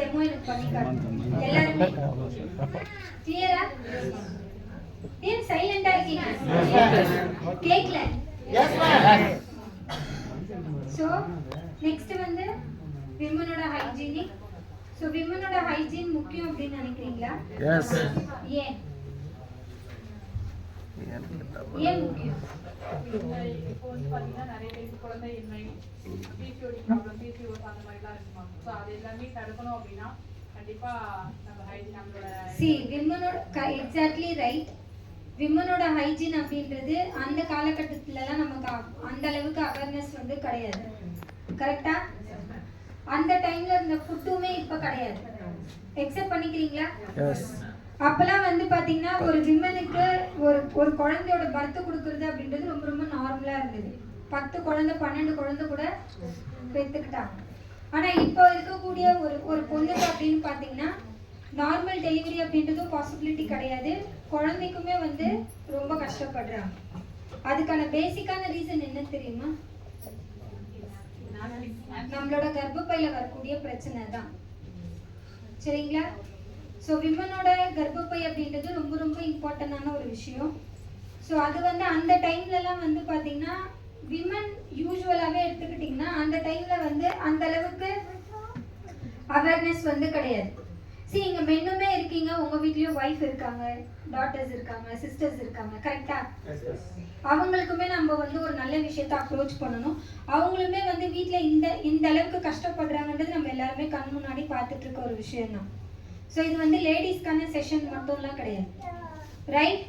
Demo எனக்கு பண்ணி காட்டுங்க எல்லாரும். கிளியரா? ஏன் சைலண்டா இருக்கீங்க? கேக்கல? Yes ma'am. சோ நெக்ஸ்ட் வந்து விமனோட ஹைஜீனிக். சோ விமனோட ஹைஜீன் முக்கியம் அப்படின்னு நினைக்கிறீங்களா? எஸ். ஏன் ஏன் முக்கியம்? இப்போ வந்து பாத்தீங்கன்னா நிறைய பேருக்கு குழந்தையின்மை, பிசிஓடி ப்ராப்ளம், பிசிஓஎஸ் அந்த மாதிரிலாம் இருக்குமா. ஸோ அது எல்லாமே தடுக்கணும் அப்படின்னா கண்டிப்பா நம்ம ஹைஜீன் நம்மளோட விமனோட எக்ஸாக்ட்லி ரைட். விமனோட ஹைஜீன் அப்படின்றது அந்த காலகட்டத்துலலாம் நமக்கு அந்த அளவுக்கு அவேர்னஸ் வந்து கிடையாது. கரெக்டா? அந்த டைம்ல இருந்த ஃபுட்டுமே இப்ப கிடையாது. எக்ஸெப்ட் பண்ணிக்கிறீங்களா? எஸ். அப்பெல்லாம் வந்து பாத்தீங்கன்னா ஒரு விமனுக்கு ஒரு குழந்தையோட பர்த் கொடுக்கறது அப்படின்றது ரொம்ப ரொம்ப நார்மலா இருந்தது. 10 குழந்தை 12 குழந்தை கூட பெற்றுக்கிட்டாங்க. ஆனா இப்போ இருக்கக்கூடிய ஒரு பொண்ணுக்கு அப்படின்னு பாத்தீங்கன்னா நார்மல் டெலிவரி அப்படின்றதும் பாசிபிலிட்டி கிடையாது. குழந்தைக்குமே வந்து ரொம்ப கஷ்டப்படுறாங்க. அதுக்கான பேசிக்கான ரீசன் என்ன தெரியுமா? நம்மளோட கர்ப்பப்பையில வரக்கூடிய பிரச்சனை தான். சரிங்களா? ஸோ விமனோட கர்ப்பப்பை அப்படின்றது ரொம்ப ரொம்ப இம்பார்ட்டண்டான ஒரு விஷயம். ஸோ அது வந்து அந்த டைம்லலாம் வந்து பார்த்தீங்கன்னா விமன் யூஸ்வலாகவே எடுத்துக்கிட்டிங்கன்னா அந்த டைமில் வந்து அந்த அளவுக்கு அவேர்னஸ் வந்து கிடையாது. சரி, இங்கே மென்னுமே இருக்கீங்க, உங்கள் வீட்லேயும் ஒய்ஃப் இருக்காங்க, டாட்டர்ஸ் இருக்காங்க, சிஸ்டர்ஸ் இருக்காங்க. கரெக்டாக? அவங்களுக்குமே நம்ம வந்து ஒரு நல்ல விஷயத்த அப்ரோச் பண்ணணும். அவங்களுமே வந்து வீட்டில் இந்த அளவுக்கு கஷ்டப்படுறாங்கன்றது நம்ம எல்லாருமே கண் முன்னாடி பார்த்துட்டு இருக்க ஒரு விஷயம் தான். ஸோ இது வந்து லேடிஸ்க்கான செஷன் மட்டும்லாம் கிடையாது. ரைட்?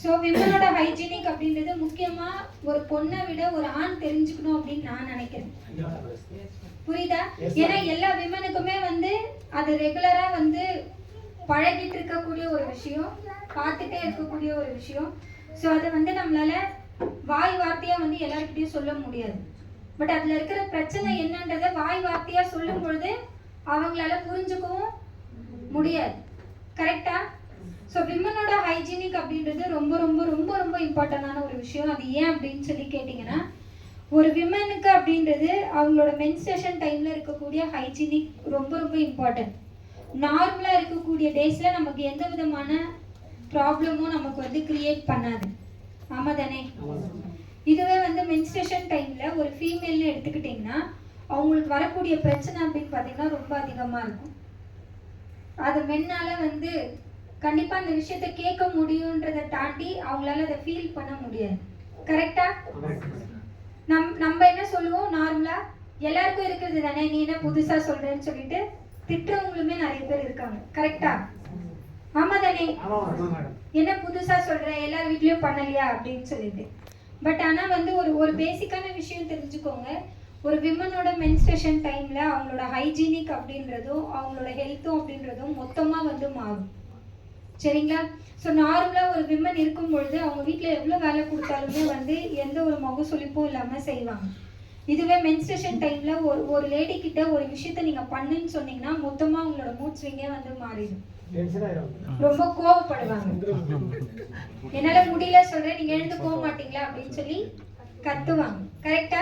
ஸோ விமனோட ஹைஜீனிக் அப்படின்றது முக்கியமாக ஒரு பொண்ணை விட ஒரு ஆண் தெரிஞ்சுக்கணும் அப்படின்னு நான் நினைக்கிறேன். புரியுதா? ஏன்னா எல்லா விமனுக்குமே வந்து அது ரெகுலரா வந்து பழகிட்டு இருக்கக்கூடிய ஒரு விஷயம், பார்த்துட்டே இருக்கக்கூடிய ஒரு விஷயம். ஸோ அதை வந்து நம்மளால வாய் வார்த்தையா வந்து எல்லாருக்கிட்டையும் சொல்ல முடியாது. பட் அதுல இருக்கிற பிரச்சனை என்னன்றதை வாய் வார்த்தையா சொல்லும் பொழுது அவங்களால புரிஞ்சுக்கவும் முடியாது. கரெக்டா? ஸோ விமனோட ஹைஜீனிக் அப்படின்றது ரொம்ப ரொம்ப ரொம்ப ரொம்ப இம்பார்ட்டண்டான ஒரு விஷயம். அது ஏன் அப்படின்னு சொல்லி கேட்டிங்கன்னா, ஒரு விமனுக்கு அப்படின்றது அவங்களோட மென்ஸ்ட்ரேஷன் டைமில் இருக்கக்கூடிய ஹைஜீனிக் ரொம்ப ரொம்ப இம்பார்ட்டன்ட். நார்மலாக இருக்கக்கூடிய டேஸில் நமக்கு எந்த விதமான ப்ராப்ளமும் நமக்கு வந்து கிரியேட் பண்ணாது. ஆமாம் தானே? இதுவே வந்து மென்ஸ்ட்ரேஷன் டைமில் ஒரு ஃபீமேல்னு எடுத்துக்கிட்டிங்கன்னா அவங்களுக்கு வரக்கூடிய பிரச்சனை அப்படின்னு பார்த்தீங்கன்னா ரொம்ப அதிகமாக இருக்கும். அது மென்னால் வந்து கண்டிப்பாக அந்த விஷயத்த கேட்க முடியுன்றதை தாண்டி அவங்களால அதை ஃபீல் பண்ண முடியாது. கரெக்டா? நம்ம என்ன சொல்லுவோம், நார்மலா எல்லாருக்கும் இருக்கிறது தானே, நீ என்ன புதுசா சொல்றேன்னு சொல்லிட்டு திட்டுறவங்களுமே நிறைய பேர் இருக்காங்க. கரெக்டா? ஆமா தானே? என்ன புதுசா சொல்ற, எல்லார் வீட்லயும் பண்ணலையா அப்படின்னு சொல்லிட்டு. பட் ஆனா வந்து ஒரு பேசிக்கான விஷயம் தெரிஞ்சுக்கோங்க. ஒரு விமனோட மென்ஸ்ட்ரேஷன் டைம்ல அவங்களோட ஹைஜீனிக் அப்படின்றதும் அவங்களோட ஹெல்த்தும் அப்படின்றதும் மொத்தமா வந்து மாறும். சரிங்களா? ஸோ நார்மலாக ஒரு விமன் இருக்கும் பொழுது அவங்க வீட்டில் எவ்வளோ வேலை கொடுத்தாலுமே வந்து எந்த ஒரு முகசுளிப்பும் இல்லாமல் செய்வாங்க. இதுவே மென்ஸ்ட்ரேஷன் டைமில் ஒரு லேடி கிட்ட ஒரு விஷயத்த நீங்கள் பண்ணுன்னு சொன்னீங்கன்னா மொத்தமாக அவங்களோட மூட் ஸ்விங்கே வந்து மாறிடும். ரொம்ப கோவப்படுவாங்க. என்னால் முடியல சொல்கிறேன், நீங்கள் எழுந்து போக மாட்டீங்களா அப்படின்னு சொல்லி கத்துவாங்க. கரெக்டா?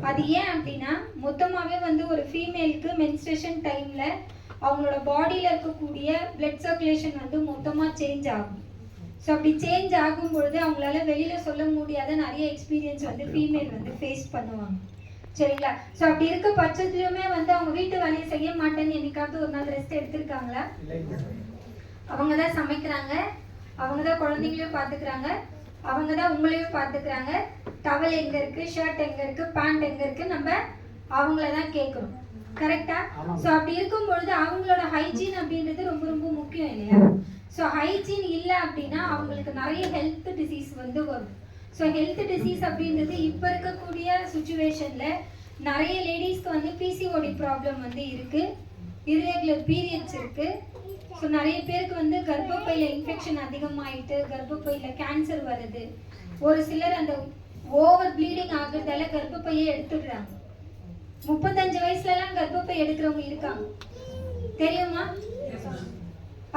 அது ஏன் அப்படின்னா மொத்தமாகவே வந்து ஒரு ஃபீமேலுக்கு மென்ஸ்ட்ரேஷன் டைமில் அவங்களோட பாடியில் இருக்கக்கூடிய பிளட் சர்க்குலேஷன் வந்து மொத்தமாக சேஞ்ச் ஆகும். ஸோ அப்படி சேஞ்ச் ஆகும் பொழுது அவங்களால வெளியில் சொல்ல முடியாத நிறைய எக்ஸ்பீரியன்ஸ் வந்து ஃபீமேல் வந்து ஃபேஸ் பண்ணுவாங்க. சரிங்களா? ஸோ அப்படி இருக்க பட்சத்துலையுமே வந்து அவங்க வீட்டு வேலையை செய்ய மாட்டேன்னு என்னைக்காவது ஒரு நாள் ரெஸ்ட் எடுத்திருக்காங்களா? அவங்க தான் சமைக்கிறாங்க, அவங்க தான் குழந்தைங்களையும் பார்த்துக்கிறாங்க, அவங்க தான் உங்களையும் பார்த்துக்கிறாங்க. டவல் எங்கே இருக்குது, ஷர்ட் எங்கே இருக்குது, பேண்ட் எங்கே இருக்குது, நம்ம அவங்கள தான் கேட்குறோம். கரெக்டா? ஸோ அப்படி இருக்கும் பொழுது அவங்களோட ஹைஜீன் அப்படின்றது ரொம்ப ரொம்ப முக்கியம் இல்லையா? ஸோ ஹைஜீன் இல்லை அப்படின்னா அவங்களுக்கு நிறைய ஹெல்த் டிசீஸ் வந்து வரும். ஸோ ஹெல்த் டிசீஸ் அப்படின்றது இப்போ இருக்கக்கூடிய சுச்சுவேஷனில் நிறைய லேடிஸ்க்கு வந்து பிசிஓடி ப்ராப்ளம் வந்து இருக்குது, இர்ரெகுலர் பீரியட்ஸ் இருக்குது. ஸோ நிறைய பேருக்கு வந்து கர்ப்பப்பையில் இன்ஃபெக்ஷன் அதிகமாகிட்டு கர்ப்பப்பையில் கேன்சர் வருது. ஒரு சிலர் அந்த ஓவர் ப்ளீடிங் ஆகுறதால கர்ப்பப்பையே எடுத்துடுறாங்க. 35 வயசுலலாம் கர்ப்பப்பை எடுக்கிறவங்க இருக்காங்க, தெரியுமா?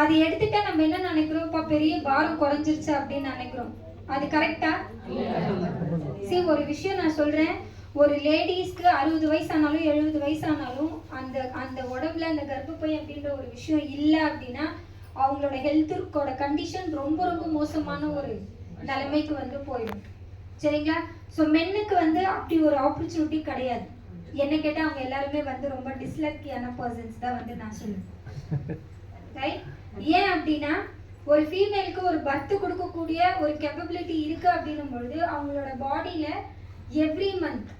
அது எடுத்துட்டா நம்ம என்ன நினைக்கிறோம், பெரிய பாரம் குறைஞ்சிருச்சு அப்படின்னு நினைக்கிறோம். அது கரெக்டா? சரி, ஒரு விஷயம் நான் சொல்றேன். ஒரு லேடிஸ்க்கு 60 வயசானாலும் 70 வயசானாலும் அந்த உடம்புல அந்த கர்ப்பப்பை அப்படின்ற ஒரு விஷயம் இல்லை அப்படின்னா அவங்களோட ஹெல்த்தோட கண்டிஷன் ரொம்ப ரொம்ப மோசமான ஒரு நிலைமைக்கு வந்து போயிடும். சரிங்களா? ஸோ மென்னுக்கு வந்து அப்படி ஒரு ஆப்பர்ச்சுனிட்டி கிடையாது. என்ன கேட்டால் அவங்க எல்லாருமே வந்து ரொம்ப டிஸ்லக்கியான பர்சன்ஸ் தான் வந்து நான் சொல்லுவேன். ரைட்? ஏன் அப்படின்னா ஒரு ஃபீமேலுக்கு ஒரு பர்த் கொடுக்கக்கூடிய ஒரு கேப்பபிலிட்டி இருக்கு அப்படின்னும் பொழுது அவங்களோட பாடியில எவ்ரி மந்த்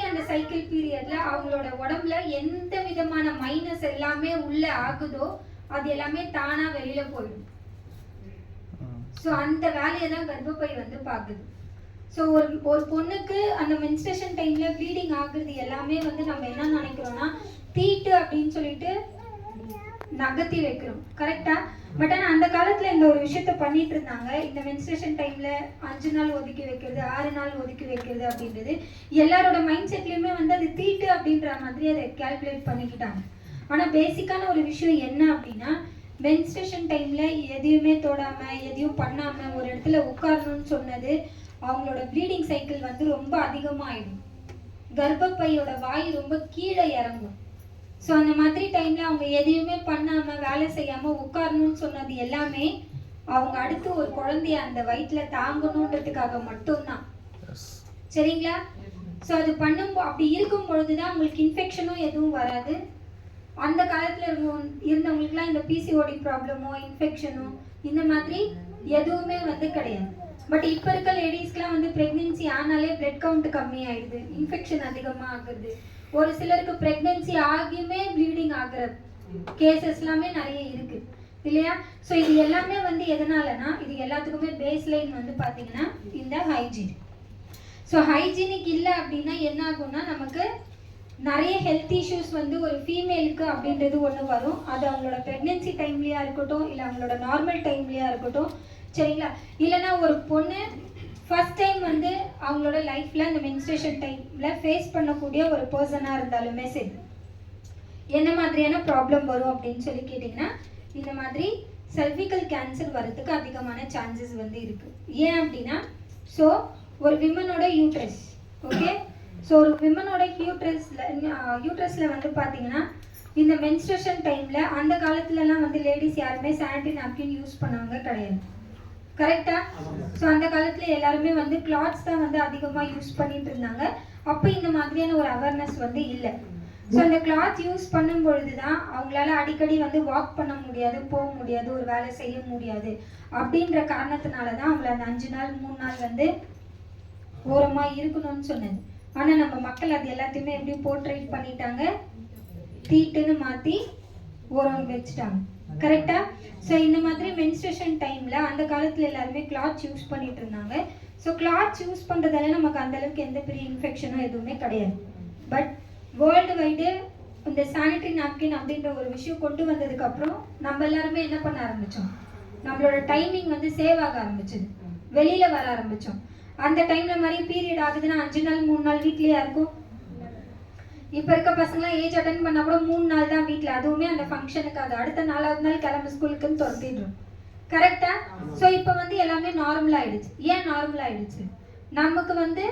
அந்த சைக்கிள் பீரியட்ல அவங்களோட உடம்புல எந்த விதமான மைனஸ் எல்லாமே உள்ள ஆகுதோ அது எல்லாமே தானா வெளியில போயிடும். ஸோ அந்த வேலையை தான் கர்ப்பப்பை வந்து பார்க்குது. ஸோ ஒரு பொண்ணுக்கு அந்த மென்ஸ்ட்ரேஷன் டைம்ல ப்ளீடிங் ஆகுறது எல்லாமே வந்து நம்ம என்ன நினைக்கிறோம்னா தீட்டு அப்படின்னு சொல்லிட்டு நகர்த்தி வைக்கிறோம். கரெக்டா? பட் ஆனால் அந்த காலத்துல இந்த ஒரு விஷயத்த பண்ணிட்டு இருந்தாங்க. இந்த மென்ஸ்ட்ரேஷன் டைம்ல 5 நாள் ஒதுக்கி வைக்கிறது, 6 நாள் ஒதுக்கி வைக்கிறது அப்படின்றது எல்லாரோட மைண்ட் செட்லயுமே வந்து அது தீட்டு அப்படின்ற மாதிரி அதை கால்குலேட் பண்ணிக்கிட்டாங்க. ஆனா பேசிக்கான ஒரு விஷயம் என்ன அப்படின்னா மென்ஸ்ட்ரேஷன் டைம்ல எதையுமே தொடாம எதையும் பண்ணாம ஒரு இடத்துல உட்காரணும்னு சொன்னது அவங்களோட ப்ளீடிங் சைக்கிள் வந்து ரொம்ப அதிகமாகிடும். கர்ப்பப்பையோட வாய் ரொம்ப கீழே இறங்கும். ஸோ அந்த மாதிரி டைம்ல அவங்க எதையுமே பண்ணாம வேலை செய்யாம உட்காரணும்னு சொன்னது எல்லாமே அவங்க அடுத்து ஒரு குழந்தைய அந்த வயிற்றுல தாங்கணுன்றதுக்காக மட்டும்தான். சரிங்களா? ஸோ அது அப்படி இருக்கும் பொழுதுதான் அவங்களுக்கு இன்ஃபெக்ஷனும் எதுவும் வராது. அந்த காலத்துல இருந்தவங்களுக்குலாம் இந்த பிசிஓடி ப்ராப்ளமோ இன்ஃபெக்ஷனோ இந்த மாதிரி எதுவுமே வந்து கிடையாது. பட் இப்போ இருக்க லேடிஸ்க்குலாம் வந்து ப்ரெக்னென்சி ஆனாலே பிளட் கவுண்ட் கம்மி ஆயிடுது, இன்ஃபெக்ஷன் அதிகமாக ஆகுது. ஒரு சிலருக்கு ப்ரெக்னென்சி ஆகியுமே ப்ளீடிங் ஆகுற கேசஸ் எல்லாமே நிறைய இருக்கு இல்லையா? ஸோ இது எல்லாமே வந்து எதனாலனா இது எல்லாத்துக்குமே பேஸ் லைன் வந்து பார்த்தீங்கன்னா இந்த ஹைஜீன். ஸோ ஹைஜீனிக் இல்லை அப்படின்னா என்ன ஆகும்னா நமக்கு நிறைய ஹெல்த் இஷ்யூஸ் வந்து ஒரு ஃபீமேலுக்கு அப்படின்றது ஒன்று வரும். அது அவங்களோட ப்ரெக்னென்சி டைம்லையா இருக்கட்டும், இல்லை அவங்களோட நார்மல் டைம்லையா இருக்கட்டும். சரிங்களா? இல்லைனா ஒரு பொண்ணு ஃபர்ஸ்ட் டைம் வந்து அவங்களோட லைஃப்பில் இந்த மென்ஸ்ட்ரேஷன் டைமில் ஃபேஸ் பண்ணக்கூடிய ஒரு பர்சனாக இருந்தாலுமே சரி என்ன மாதிரியான ப்ராப்ளம் வரும் அப்படின்னு சொல்லி கேட்டிங்கன்னா இந்த மாதிரி சர்விக்கல் கேன்சர் வரதுக்கு அதிகமான சான்சஸ் வந்து இருக்குது. ஏன் அப்படின்னா ஸோ ஒரு விமனோட யூட்ரஸ், ஓகே, ஸோ ஒரு விமனோட யூட்ரஸில் வந்து பார்த்தீங்கன்னா இந்த மென்ஸ்ட்ரேஷன் டைமில் அந்த காலத்துலலாம் வந்து லேடிஸ் யாருமே சானிடரி நாப்கின் யூஸ் பண்ணவங்க கிடையாது. கரெக்டா? ஸோ அந்த காலத்தில் எல்லாருமே வந்து கிளாத்ஸ் தான் வந்து அதிகமாக யூஸ் பண்ணிட்டு இருந்தாங்க. அப்போ இந்த மாதிரியான ஒரு அவேர்னஸ் வந்து இல்லை. ஸோ அந்த கிளாத் யூஸ் பண்ணும் பொழுது தான் அவங்களால அடிக்கடி வந்து வாக் பண்ண முடியாது, போக முடியாது, ஒரு வேலை செய்ய முடியாது. அப்படின்ற காரணத்தினால தான் அவங்கள அந்த 5 நாள் 3 நாள் வந்து ஓரமாக இருக்கணும்னு சொன்னது. ஆனால் நம்ம மக்கள் அது எல்லாத்தையுமே எப்படி போர்ட்ரேட் பண்ணிட்டாங்க, தீட்டுன்னு மாற்றி ஓரம் வச்சுட்டாங்க. கரெக்டா? ஸோ இந்த மாதிரி மென்ஸ்ட்ரேஷன் டைமில் அந்த காலத்தில் எல்லாருமே கிளாத் யூஸ் பண்ணிட்டு இருந்தாங்க. ஸோ கிளாத் யூஸ் பண்ணுறதால நமக்கு அந்தளவுக்கு எந்த பெரிய இன்ஃபெக்ஷனும் எதுவுமே கிடையாது. பட் வேர்ல்டு வைடு இந்த சானிடரி நாப்கின் அப்படின்ற ஒரு விஷயம் கொண்டு வந்ததுக்கப்புறம் நம்ம எல்லாருமே என்ன பண்ண ஆரம்பித்தோம், நம்மளோட டைமிங் வந்து சேவ் ஆக ஆரம்பிச்சது, வெளியில் வர ஆரம்பித்தோம். அந்த டைமில் மாதிரி பீரியட் ஆகுதுன்னா 5 நாள் 3 நாள் வீட்லேயே இருக்கும். இப்போ இருக்க பசங்களாம் ஏஜ் அட்டன் பண்ணால் கூட 3 நாள் தான் வீட்டில், அதுவுமே அந்த ஃபங்க்ஷனுக்காக. அடுத்த 4வது நாள் கிளம்பு ஸ்கூலுக்குன்னு துரத்திடுறோம். கரெக்டா? ஸோ இப்போ வந்து எல்லாமே நார்மல் ஆயிடுச்சு. ஏன் நார்மல் ஆயிடுச்சு? நமக்கு வந்து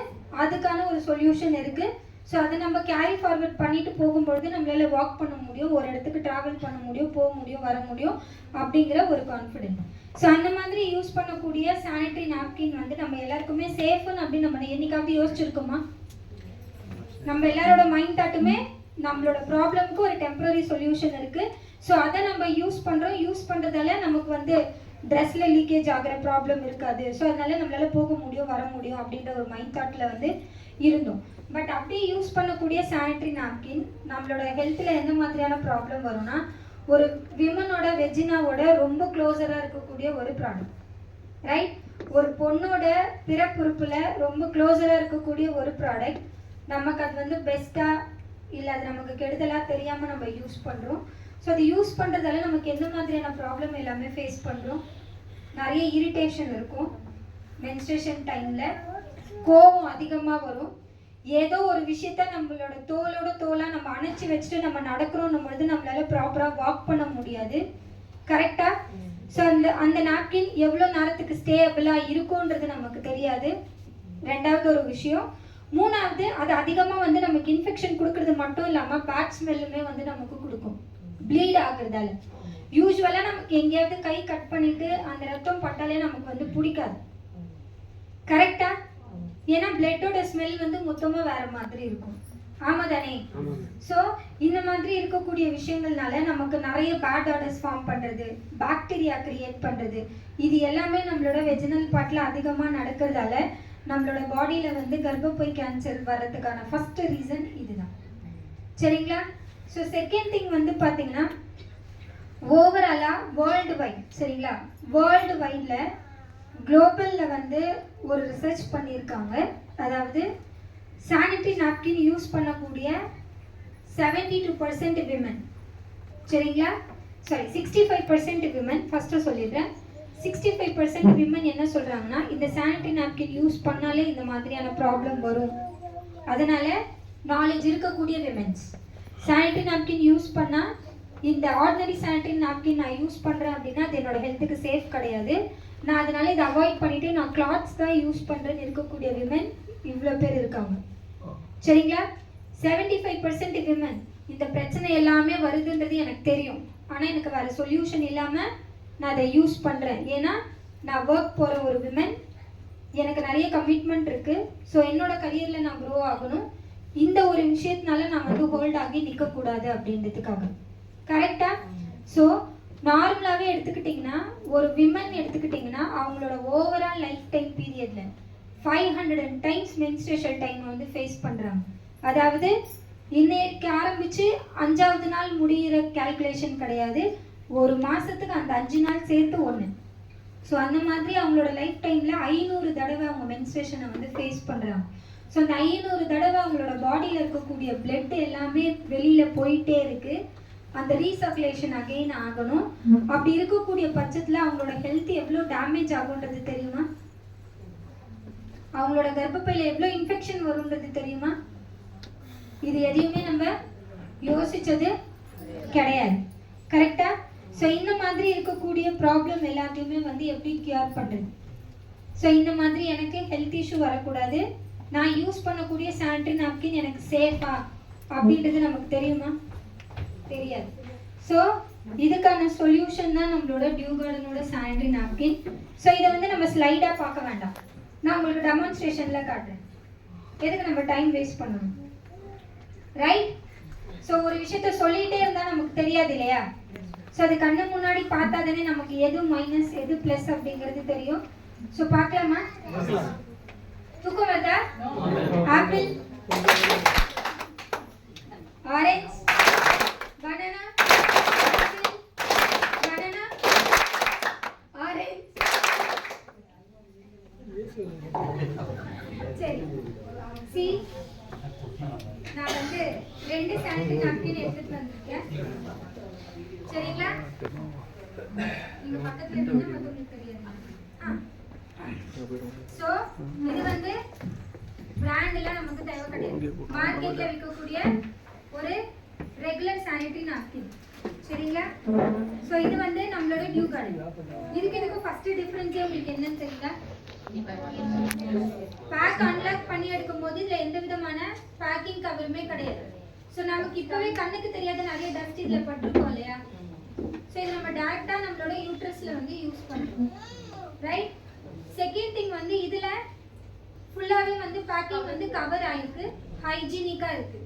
அதுக்கான ஒரு சொல்யூஷன் இருக்கு. ஸோ அதை நம்ம கேரி ஃபார்வர்ட் பண்ணிட்டு போகும்பொழுது நம்மளால வாக் பண்ண முடியும், ஒரு இடத்துக்கு ட்ராவல் பண்ண முடியும், போக முடியும், வர முடியும் அப்படிங்கிற ஒரு கான்ஃபிடென்ட். ஸோ அந்த மாதிரி யூஸ் பண்ணக்கூடிய சானிடரி நாப்கின் வந்து நம்ம எல்லாருக்குமே சேஃப்னு அப்படின்னு நம்ம என்னைக்காவது யோசிச்சிருக்கோமா? நம்ம எல்லாரோட மைண்ட் தாட்டுமே நம்மளோட ப்ராப்ளம்க்கு ஒரு டெம்பரரி சொல்யூஷன் இருக்கு. ஸோ அதை நம்ம யூஸ் பண்ணுறோம். யூஸ் பண்ணுறதால நமக்கு வந்து ட்ரெஸ்ல லீக்கேஜ் ஆகிற ப்ராப்ளம் இருக்காது. ஸோ அதனால நம்மளால போக முடியும், வர முடியும் அப்படின்ற ஒரு மைண்ட் தாட்டில் வந்து இருந்தோம். பட் அப்படியே யூஸ் பண்ணக்கூடிய சானிடரி நாப்கின் நம்மளோட ஹெல்த்தில் எந்த மாதிரியான ப்ராப்ளம் வரும்னா ஒரு விமனோட வெஜினாவோட ரொம்ப க்ளோஸராக இருக்கக்கூடிய ஒரு ப்ராடக்ட். ரைட்? ஒரு பொண்ணோட பிறப்புறுப்பில் ரொம்ப க்ளோஸராக இருக்கக்கூடிய ஒரு ப்ராடக்ட். நமக்கு அது வந்து பெஸ்ட்டாக இல்லை அது நமக்கு கெடுதலாக தெரியாமல் நம்ம யூஸ் பண்ணுறோம். ஸோ அது யூஸ் பண்ணுறதால நமக்கு எந்த மாதிரியான ப்ராப்ளம் எல்லாமே ஃபேஸ் பண்ணுறோம். நிறைய இரிட்டேஷன் இருக்கும். மென்ஸ்ட்ரேஷன் டைமில் கோபம் அதிகமாக வரும். ஏதோ ஒரு விஷயத்த நம்மளோட தோலோட தோலாக நம்ம அணைச்சி வச்சுட்டு நம்ம நடக்கிறோம் பொழுது நம்மளால ப்ராப்பராக வாக் பண்ண முடியாது. கரெக்டாக? ஸோ அந்த நாப்கின் எவ்வளோ நேரத்துக்கு ஸ்டேபிளாக இருக்கும்ன்றது நமக்கு தெரியாது. ரெண்டாவது ஒரு விஷயம், மூணாவது அது அதிகமாக வந்து நமக்கு இன்ஃபெக்ஷன் கொடுக்கறது மட்டும் இல்லாமல் பேட் ஸ்மெல்லுமே வந்து நமக்கு கொடுக்கும் ப்ளீட் ஆகுறதால. யூஸ்வலாக நமக்கு எங்கேயாவது கை கட் பண்ணிட்டு அந்த ரத்தம் பட்டாலே நமக்கு வந்து பிடிக்காது, கரெக்டா? ஏன்னா பிளட்டோட ஸ்மெல் வந்து மொத்தமாக வேற மாதிரி இருக்கும், ஆமா தானே? ஸோ இந்த மாதிரி இருக்கக்கூடிய விஷயங்கள்னால நமக்கு நிறைய பேட் ஆர்டர்ஸ் ஃபார்ம் பண்ணுறது, பாக்டீரியா கிரியேட் பண்ணுறது, இது எல்லாமே நம்மளோட வெஜினல் பார்ட்டில் அதிகமாக நடக்கிறதால நம்மளோட பாடியில் வந்து கர்ப்பப்பை கேன்சர் வர்றதுக்கான ஃபர்ஸ்ட் ரீசன் இதுதான், சரிங்களா? ஸோ செகண்ட் திங் வந்து பார்த்தீங்கன்னா ஓவராலாக வேர்ல்டு வைட், சரிங்களா, வேர்ல்டு வைடில் குளோபலில் வந்து ஒரு ரிசர்ச் பண்ணியிருக்காங்க. அதாவது சானிட்டரி நாப்கின் யூஸ் பண்ணக்கூடிய 72% விமன், சரிங்களா, சாரி 65% விமன், ஃபஸ்ட்டு சொல்லிடுறேன். 65% விமன் என்ன சொல்கிறாங்கன்னா இந்த சானிட்டரி நாப்கின் யூஸ் பண்ணாலே இந்த மாதிரியான ப்ராப்ளம் வரும். அதனால் நாலேஜ் இருக்கக்கூடிய விமென்ஸ் சானிட்டரி நாப்கின் யூஸ் பண்ணால், இந்த ஆர்டினரி சானிட்டரி நாப்கின் நான் யூஸ் பண்ணுறேன் அப்படின்னா அது என்னோட ஹெல்த்துக்கு சேஃப் கிடையாது, நான் அதனால் இதை அவாய்ட் பண்ணிவிட்டு நான் கிளாத்ஸ் தான் யூஸ் பண்ணுறேன்னு இருக்கக்கூடிய விமன் இவ்வளோ பேர் இருக்காங்க, சரிங்களா? 75% விமன் இந்த பிரச்சனை எல்லாமே வருதுன்றது எனக்கு தெரியும், ஆனால் எனக்கு வேறு சொல்யூஷன் இல்லாமல் நான் அதை யூஸ் பண்ணுறேன். ஏன்னா நான் ஒர்க் போகிற ஒரு விமன், எனக்கு நிறைய கமிட்மெண்ட் இருக்குது. ஸோ என்னோட கரியரில் நான் க்ரோ ஆகணும், இந்த ஒரு விஷயத்தினால நான் வந்து ஹோல்ட் ஆகி நிற்கக்கூடாது அப்படின்றதுக்காக, கரெக்டாக? ஸோ நார்மலாகவே எடுத்துக்கிட்டிங்கன்னா ஒரு விமன் எடுத்துக்கிட்டிங்கன்னா அவங்களோட ஓவரால் லைஃப் டைம் பீரியடில் 500 டைம்ஸ் மென்ஸ்ட்ரேஷன் டைம் வந்து ஃபேஸ் பண்ணுறாங்க. அதாவது இன்னைக்கு ஆரம்பித்து 5ஆவது நாள் முடிகிற கால்குலேஷன் கிடையாது, ஒரு மாதத்துக்கு அந்த 5 நாள் சேர்த்து ஒன்று. ஸோ அந்த மாதிரி அவங்களோட லைஃப் டைமில் 500 தடவை அவங்க மென்ஸ்ட்ரேஷனை வந்து ஃபேஸ் பண்ணுறாங்க. ஸோ அந்த 500 தடவை அவங்களோட பாடியில் இருக்கக்கூடிய பிளட் எல்லாமே வெளியில் போயிட்டே இருக்குது, அந்த ரீசர்க்குலேஷன் அகெயின் ஆகணும். அப்படி இருக்கக்கூடிய பட்சத்தில் அவங்களோட ஹெல்த் எவ்வளோ டேமேஜ் ஆகுன்றது தெரியுமா? அவங்களோட கர்ப்பப்பையில் எவ்வளோ இன்ஃபெக்ஷன் வரும்ன்றது தெரியுமா? இது எதையுமே நம்ம யோசிச்சது கிடையாது, கரெக்டா? ஸோ இந்த மாதிரி இருக்கக்கூடிய ப்ராப்ளம் எல்லாத்தையுமே வந்து எப்படி கியூர் பண்ணுறது? ஸோ இந்த மாதிரி எனக்கு ஹெல்த் இஷ்யூ வரக்கூடாது, நான் யூஸ் பண்ணக்கூடிய சானிட்டரி நாப்கின் எனக்கு சேஃபா அப்படின்றது நமக்கு தெரியுமா? தெரியாது. ஸோ இதுக்கான சொல்யூஷன் தான் நம்மளோட டியூ கார்டனோட சானிட்டரி நாப்கின். ஸோ இதை வந்து நம்ம ஸ்லைடாக பார்க்க வேண்டாம், நான் உங்களுக்கு டெமான்ஸ்ட்ரேஷனில் காட்டுறேன். எதுக்கு நம்ம டைம் வேஸ்ட் பண்ணணும், ரைட்? ஸோ ஒரு விஷயத்த சொல்லிகிட்டே இருந்தால் நமக்கு தெரியாது இல்லையா? ஸோ அது கண்ணு முன்னாடி பார்த்தா தானே நமக்கு எது மைனஸ் எது ப்ளஸ் அப்படிங்கிறது தெரியும். ஸோ பார்க்கலாமா? தூக்கம் வருதா? Apple, orange, banana, banana, orange. சரி, சி நான் வந்து 2 சானிட்டரி நாப்கின் எடுத்துட்டு வந்திருக்கேன், சரிங்களா? நீங்க பக்கத்துல இருந்தா உங்களுக்கு தெரியாது. சோ இது வந்து பிராண்ட் எல்லாம் நமக்கு தேவை கிடையாது, மார்க்கெட்ல விற்கக்கூடிய ஒரு ரெகுலர் சானிட்டரி நாப்கின், சரிங்களா? சோ இது வந்து நம்மளோட டியூ கார்டன். இதுக்கு எனக்கு ஃபர்ஸ்ட் டிஃபரன்ஸ் உங்களுக்கு என்னன்னு தெரியல. பேக் அன்லாக் பண்ணி எடுக்கும்போது இதுல எந்த விதமான பேக்கிங் கவருமே கிடையாது. ஸோ நமக்கு இப்பவே கண்ணுக்கு தெரியாத நிறைய டஸ்ட் இதுல பட்டிருக்கோம் இல்லையா? ஸோ இது நம்ம டைரக்டா நம்மளோட யூட்ரஸ்ல வந்து யூஸ் பண்ணுறோம், ரைட்? செகண்ட் திங் வந்து இதுல ஃபுல்லாவே வந்து பேக்கிங் வந்து கவர் ஆயிருக்கு, ஹைஜீனிக்கா இருக்கு,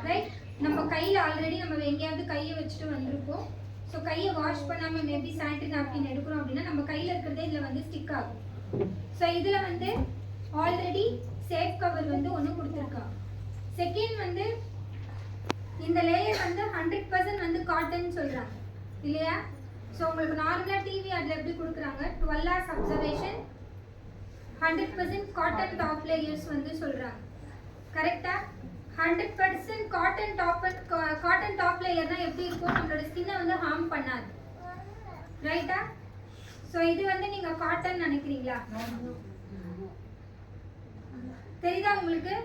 ரைட்? நம்ம கையில ஆல்ரெடி நம்ம எங்கேயாவது கையை வச்சுட்டு வந்திருப்போம். ஸோ கையை வாஷ் பண்ணாம மேபி சானிட்டரி நாப்கின் எடுக்கிறோம் அப்படின்னா நம்ம கையில இருக்கிறதே இதுல வந்து ஸ்டிக் ஆகும். ஸோ இதுல வந்து ஆல்ரெடி சேஃப் கவர் வந்து ஒன்று கொடுத்துருக்காங்க. செகண்ட் வந்து இந்த லேயர் வந்து 100% வந்து காட்டன் சொல்றாங்க இல்லையா? ஸோ உங்களுக்கு நார்மலாக டிவி அதில் எப்படி கொடுக்குறாங்க 12 hours observation 100% cotton top layers வந்து சொல்றாங்க, கரெக்டா? 100% காட்டன் டாப் லேயர்னா எப்படி இருக்கும்? நம்மளோட ஸ்கின்னை வந்து ஹார்ம் பண்ணாது, ரைட்டா? ஸோ இது வந்து நீங்க காட்டன் நினைக்கிறீங்களா? தெரியுதா உங்களுக்கு?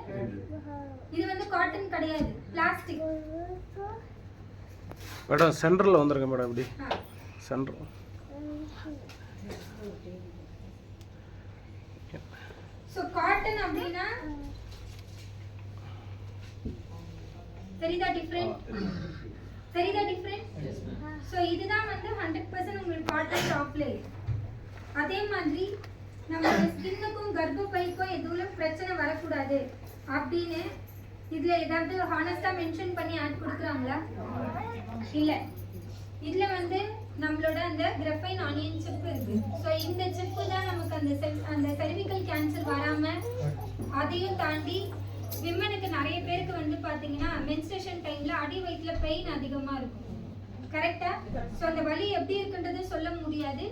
இது வந்து காட்டன் கிடையாது, பிளாஸ்டிக். மேடம் சென்டரில் வந்துருங்க மேடம், இப்படி சென்டர். ஸோ காட்டன் அப்படின்னா தெரியுதா டிஃபரெண்ட்? தெரியுதா டிஃபரெண்ட்? ஸோ இதுதான் வந்து 100% உங்களுக்கு காட்டன் டாப் லேயர். அதே மாதிரி நம்ம ஸ்கின்னுக்கும் கர்ப்பப்பைக்கும் எதுவும் பிரச்சனை வரக்கூடாது அப்படின்னு இதுல ஏதாவது ஹானஸ்டா மென்ஷன் பண்ணி ஆட் கொடுக்குறாங்களா? இல்ல. இதுல வந்து நம்மளோட அந்த கிராஃபைன் ஆனியன் சிப் இருக்கு. ஸோ இந்த சிப்பு தான் நமக்கு அந்த செர்விக்கல் கேன்சர் வராம, அதையும் தாண்டி விமனுக்கு நிறைய பேருக்கு வந்து பாத்தீங்கன்னா மென்ஸ்ட்ரேஷன் டைம்ல அடி வயிற்றுல பெயின் அதிகமா இருக்கும். கரெக்டா? ஸோ அந்த வலி எப்படி இருக்குன்றது சொல்ல முடியாது.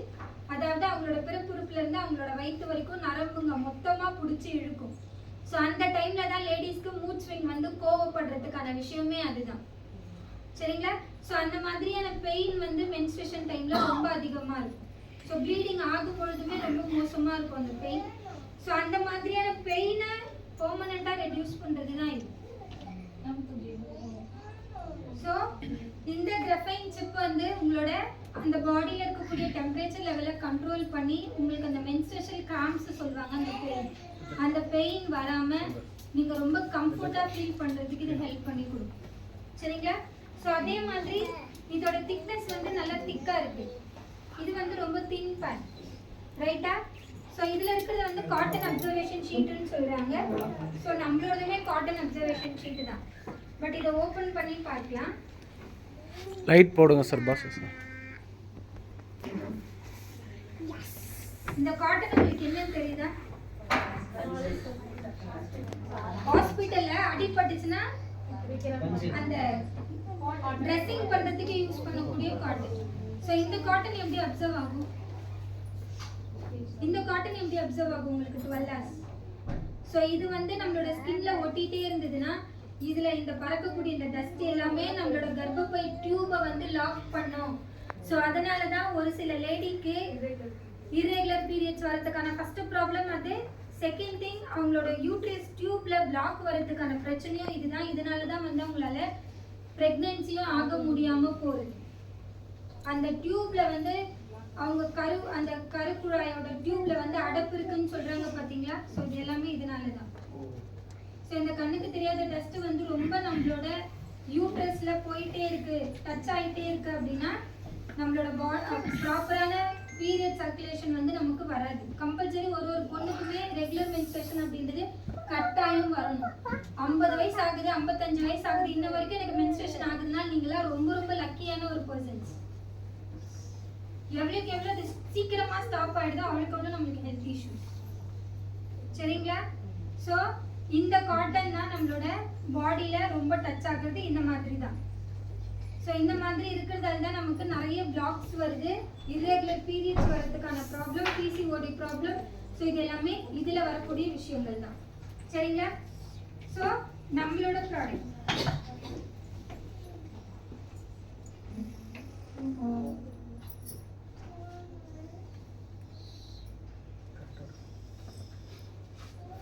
அதாவது அவங்களோட பிறப்புறுப்புல இருந்து அவங்களோட வயிற்று வரைக்கும் நரம்புங்க மொத்தமா பிடிச்சி இழுக்கும். ஸோ அந்த டைம்ல தான் லேடிஸ்க்கு மூட் ஸ்விங் வந்து கோவப்படுறதுக்கான விஷயமே அதுதான். சரிங்களா? ஸோ அந்த மாதிரியான பெயின் வந்து மென்ஸ்ட்ரேஷன் டைம்ல ரொம்ப அதிகமா இருக்கும். ஸோ ப்ளீடிங் ஆகும் பொழுதுமே ரொம்ப மோசமா இருக்கும் அந்த பெயின். ஸோ அந்த மாதிரியான பெயினை பெர்மனண்டா ரெடியூஸ் பண்றது தான் இது. ஸோ இந்த கிராஃபைன் சிப் வந்து உங்களோட அந்த பாடியில் இருக்கக்கூடிய டெம்பரேச்சர் லெவலை கண்ட்ரோல் பண்ணி உங்களுக்கு அந்த மென்ஸ்ட்ரேஷன் கிராம்ப்ஸ் சொல்லுவாங்க அந்த பெயின் வராமல் நீங்கள் ரொம்ப கம்ஃபர்ட்டாக ஃபீல் பண்ணுறதுக்கு இது ஹெல்ப் பண்ணி கொடுக்கும். சரிங்களா? ஸோ அதே மாதிரி இதோட திக்னஸ் வந்து நல்லா திக்காக இருக்குது. இது வந்து ரொம்ப தின் பேன், ரைட்டா? ஸோ இதில் இருக்கிறது வந்து காட்டன் அப்சர்வேஷன் ஷீட்டுன்னு சொல்கிறாங்க. ஸோ நம்மளோடதுமே காட்டன் அப்சர்வேஷன் ஷீட்டு தான். பட் இதை ஓப்பன் பண்ணி பார்க்கலாம். லைட் போடுங்க சார் பாஸ் சார். இந்த காட்டன் உங்களுக்கு என்னன்னு தெரியுதா? ஹாஸ்பிட்டல்ல அடிபட்டுச்சுன்னா அந்த ட்ரெஸ்ஸிங் பண்றதுக்கு யூஸ் பண்ணக்கூடிய காட்டன். சோ இந்த காட்டன் எப்படி அப்சர்வ் ஆகும்? இந்த காட்டன் எப்படி அப்சர்வ் ஆகும் உங்களுக்கு 12 hours? சோ இது வந்து நம்மளோட ஸ்கின்ல ஒட்டிட்டே இருந்ததுன்னா இதுல இந்த பறக்கக்கூடிய இந்த டஸ்ட் எல்லாமே நம்மளோட கர்ப்பப்பை டியூபை வந்து லாக் பண்ணும். ஸோ அதனால தான் ஒரு சில லேடிக்கு இர்ரெகுலர் பீரியட்ஸ் வரதுக்கான ஃபர்ஸ்ட் ப்ராப்ளம் அது. செகண்ட் திங், அவங்களோட யூட்ரஸ் டியூப்ல பிளாக் வரதுக்கான பிரச்சனையும் இதுதான். இதனால தான் வந்து அவங்களால பிரெக்னன்சியும் ஆக முடியாம போகுது. அந்த டியூப்ல வந்து அவங்க அந்த கருக்குழாயோட டியூப்ல வந்து அடப்பு இருக்குன்னு சொல்றாங்க பாத்தீங்களா? ஸோ இது எல்லாமே இதனால தான். ஸோ இந்த கண்ணுக்கு தெரியாத டஸ்ட் வந்து ரொம்ப நம்மளோட யூட்ரஸ்ல போயிட்டே இருக்கு, டச் ஆகிட்டே இருக்கு அப்படின்னா நம்மளோட ப்ராப்பரான பீரியட் சர்க்குலேஷன் வந்து நமக்கு வராது. கம்பல்சரி ஒரு பொண்ணுக்குமே ரெகுலர் மென்ஸ்ட்ரேஷன் அப்படின்றது கட்டாயம் வரணும். 50 வயசு ஆகுது, 55 வயசு ஆகுது, இன்ன வரைக்கும் எனக்கு மென்ஸ்ட்ரேஷன் ஆகுதுன்னா நீங்களாம் ரொம்ப ரொம்ப லக்கியான ஒரு பர்சன்ஸ். எவ்வளவுக்கு எவ்வளவு சீக்கிரமா ஸ்டாப் ஆயிடுதோ அவளுக்கு வந்து நம்மளுக்கு ஹெல்த் இஷ்யூஸ். சரிங்களா? ஸோ இந்த காட்டன் தான் நம்மளோட பாடியில ரொம்ப டச் ஆகுறது இந்த மாதிரி தான். ஸோ இந்த மாதிரி இருக்கிறதால தான் நமக்கு நிறைய பிளாக்ஸ் வருது, இர்ரெகுலர் பீரியட்ஸ் வரதுக்கான ப்ராப்ளம், பிசிஓடி ப்ராப்ளம். ஸோ இது எல்லாமே இதில் வரக்கூடிய விஷயங்கள் தான். சரிங்களா? ஸோ நம்மளோட product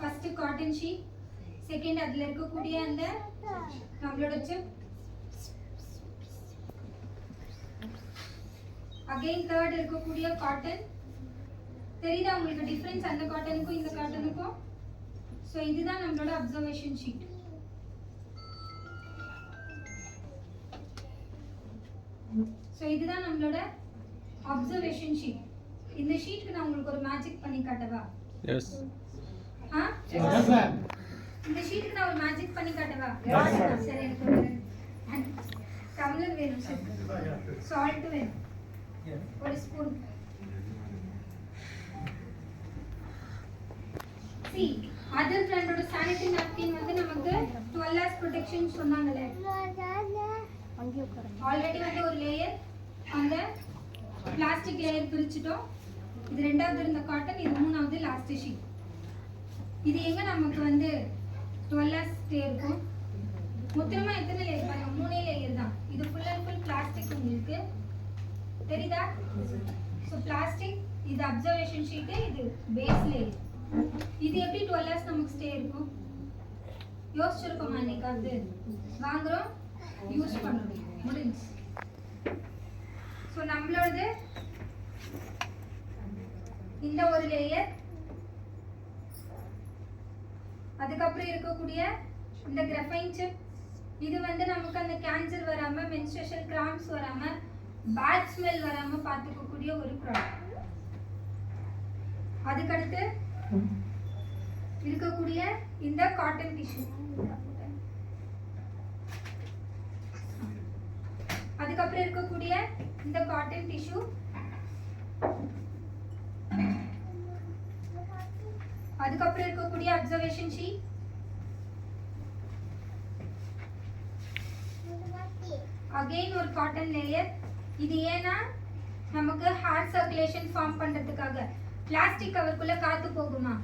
first cotton sheet, second அதில் இருக்கக்கூடிய அந்த நம்மளோட சிப், அகைன் தேர்ட் இருக்கக்கூடிய காட்டன். தெரியுதா உங்களுக்கு டிஃபரன்ஸ் அந்த காட்டனுக்கும் இந்த காட்டனுக்கும்? ஸோ இதுதான் நம்மளோட அப்சர்வேஷன் ஷீட். ஸோ இதுதான் நம்மளோட அப்சர்வேஷன் ஷீட். இந்த ஷீட்டுக்கு நான் உங்களுக்கு ஒரு மேஜிக் பண்ணி காட்டவா? எஸ். இந்த ஷீட்டுக்கு நான் ஒரு மேஜிக் பண்ணி காட்டவா? சரி, எனக்கு டம்ளர் வேணும் சார், சால்ட் வேணும், ஒரு ஸ்பூன். சி அதர் பிராண்டோட சானிட்டரி நாப்கின் வந்து நமக்கு 12 hours ப்ரொடெக்ஷன் சொன்னாங்கல்ல. ஆல்ரெடி வந்து ஒரு லேயர் அந்த பிளாஸ்டிக் லேயர் பிரிச்சிட்டோம். இது ரெண்டாவது இருந்த காட்டன், இது மூணாவது லாஸ்ட் ஷீட். இது எங்க நமக்கு வந்து 12 hours ஸ்டே இருக்கும். மொத்தமா எத்தனை லேயர் பாருங்க, 3 லேயர் தான். இது ஃபுல் அண்ட் ஃபுல் பிளாஸ்டிக் உங்களுக்கு தெரியுதா? ஸோ பிளாஸ்டிக், இது அப்சர்வேஷன் ஷீட்டு, இது பேஸ் லேயர். இது எப்படி 12 hours நமக்கு ஸ்டே இருக்கும்? யோசிச்சிருக்கோமா? இன்னைக்காவது வாங்குறோம், யூஸ் பண்ணுறோம், முடிஞ்சு. ஸோ நம்மளோடது இந்த ஒரு லேயர், அதுக்கப்புறம் இருக்கக்கூடிய இந்த கிராஃபைன் சிப், இது வந்து நமக்கு அந்த கேன்சர் வராம மென்ஸ்ட்ரேஷன் கிராம்ஸ் வராம பேட் ஸ்மெல் வராம பாத்துக்கக்கூடிய ஒரு ப்ராடக்ட். அதுக்கடுத்து இருக்கக்கூடிய இந்த காட்டன் டிஷ்யூ, அதுக்கப்புறம் இருக்கக்கூடிய இந்த காட்டன் டிஷ்யூ, அதுக்கப்புறம் இருக்கக்கூடிய அப்சர்வேஷன் ஷீட், அகைன் ஒரு காட்டன் லேயர். இது ஏன்னா நமக்கு ஹார்ட் சர்க்குலேஷன் ஃபார்ம் பண்றதுக்காக. பிளாஸ்டிக் கவருக்குள்ள காத்து போகுமா?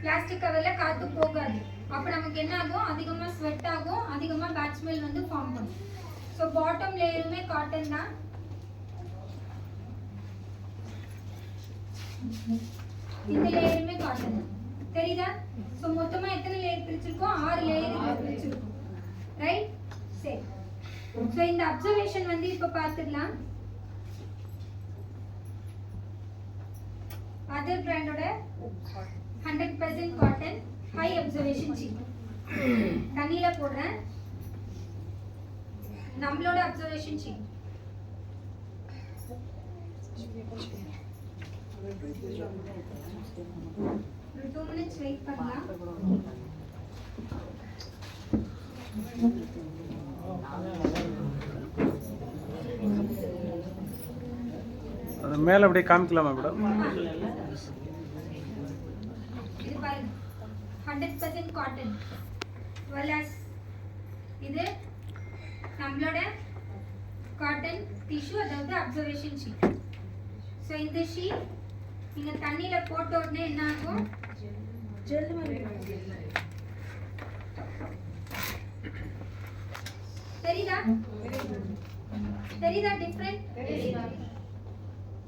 பிளாஸ்டிக் கவர்ல காத்து போகாது. அப்ப நமக்கு என்ன ஆகும்? அதிகமா ஸ்வெட் ஆகும், அதிகமா பேட் ஸ்மெல் வந்து ஃபார்ம் பண்ணும். ஸோ பாட்டம் லேயருமே காட்டன் தான். இந்த லேயருமே காட்டன் தான். தெரியுதா? ஸோ மொத்தமா எத்தனை லேயர் பிரிச்சிருக்கோம்? 6 லேயர் பிரிச்சிருக்கோம். ரைட்? சரி. ஸோ இந்த அப்சர்வேஷன் வந்து இப்ப பார்த்துடலாம். அதர் பிராண்டோட 100% காட்டன் ஹை அப்சர்வேஷன் ஷீட். தண்ணியில போடுறேன். நம்மளோட அப்சர்வேஷன் ஷீட் ஒரு 2 minutes வெயிட் பண்ணலாம். அது மேலே அப்படியே காமிக்கலாமா மேடம்? இது பாருங்க 100% காட்டன். வெல்லாஸ் இது நம்மளோட காட்டன் டிஷ்யூ, அதாவது அப்சர்வேஷன் ஷீட். ஸோ இந்த ஷீட் நீங்க தண்ணியில போட்ட உடனே என்ன ஆகும்? ஜெல் மாதிரி தெரியுதா? தெரியுதா டிஃபரண்ட்?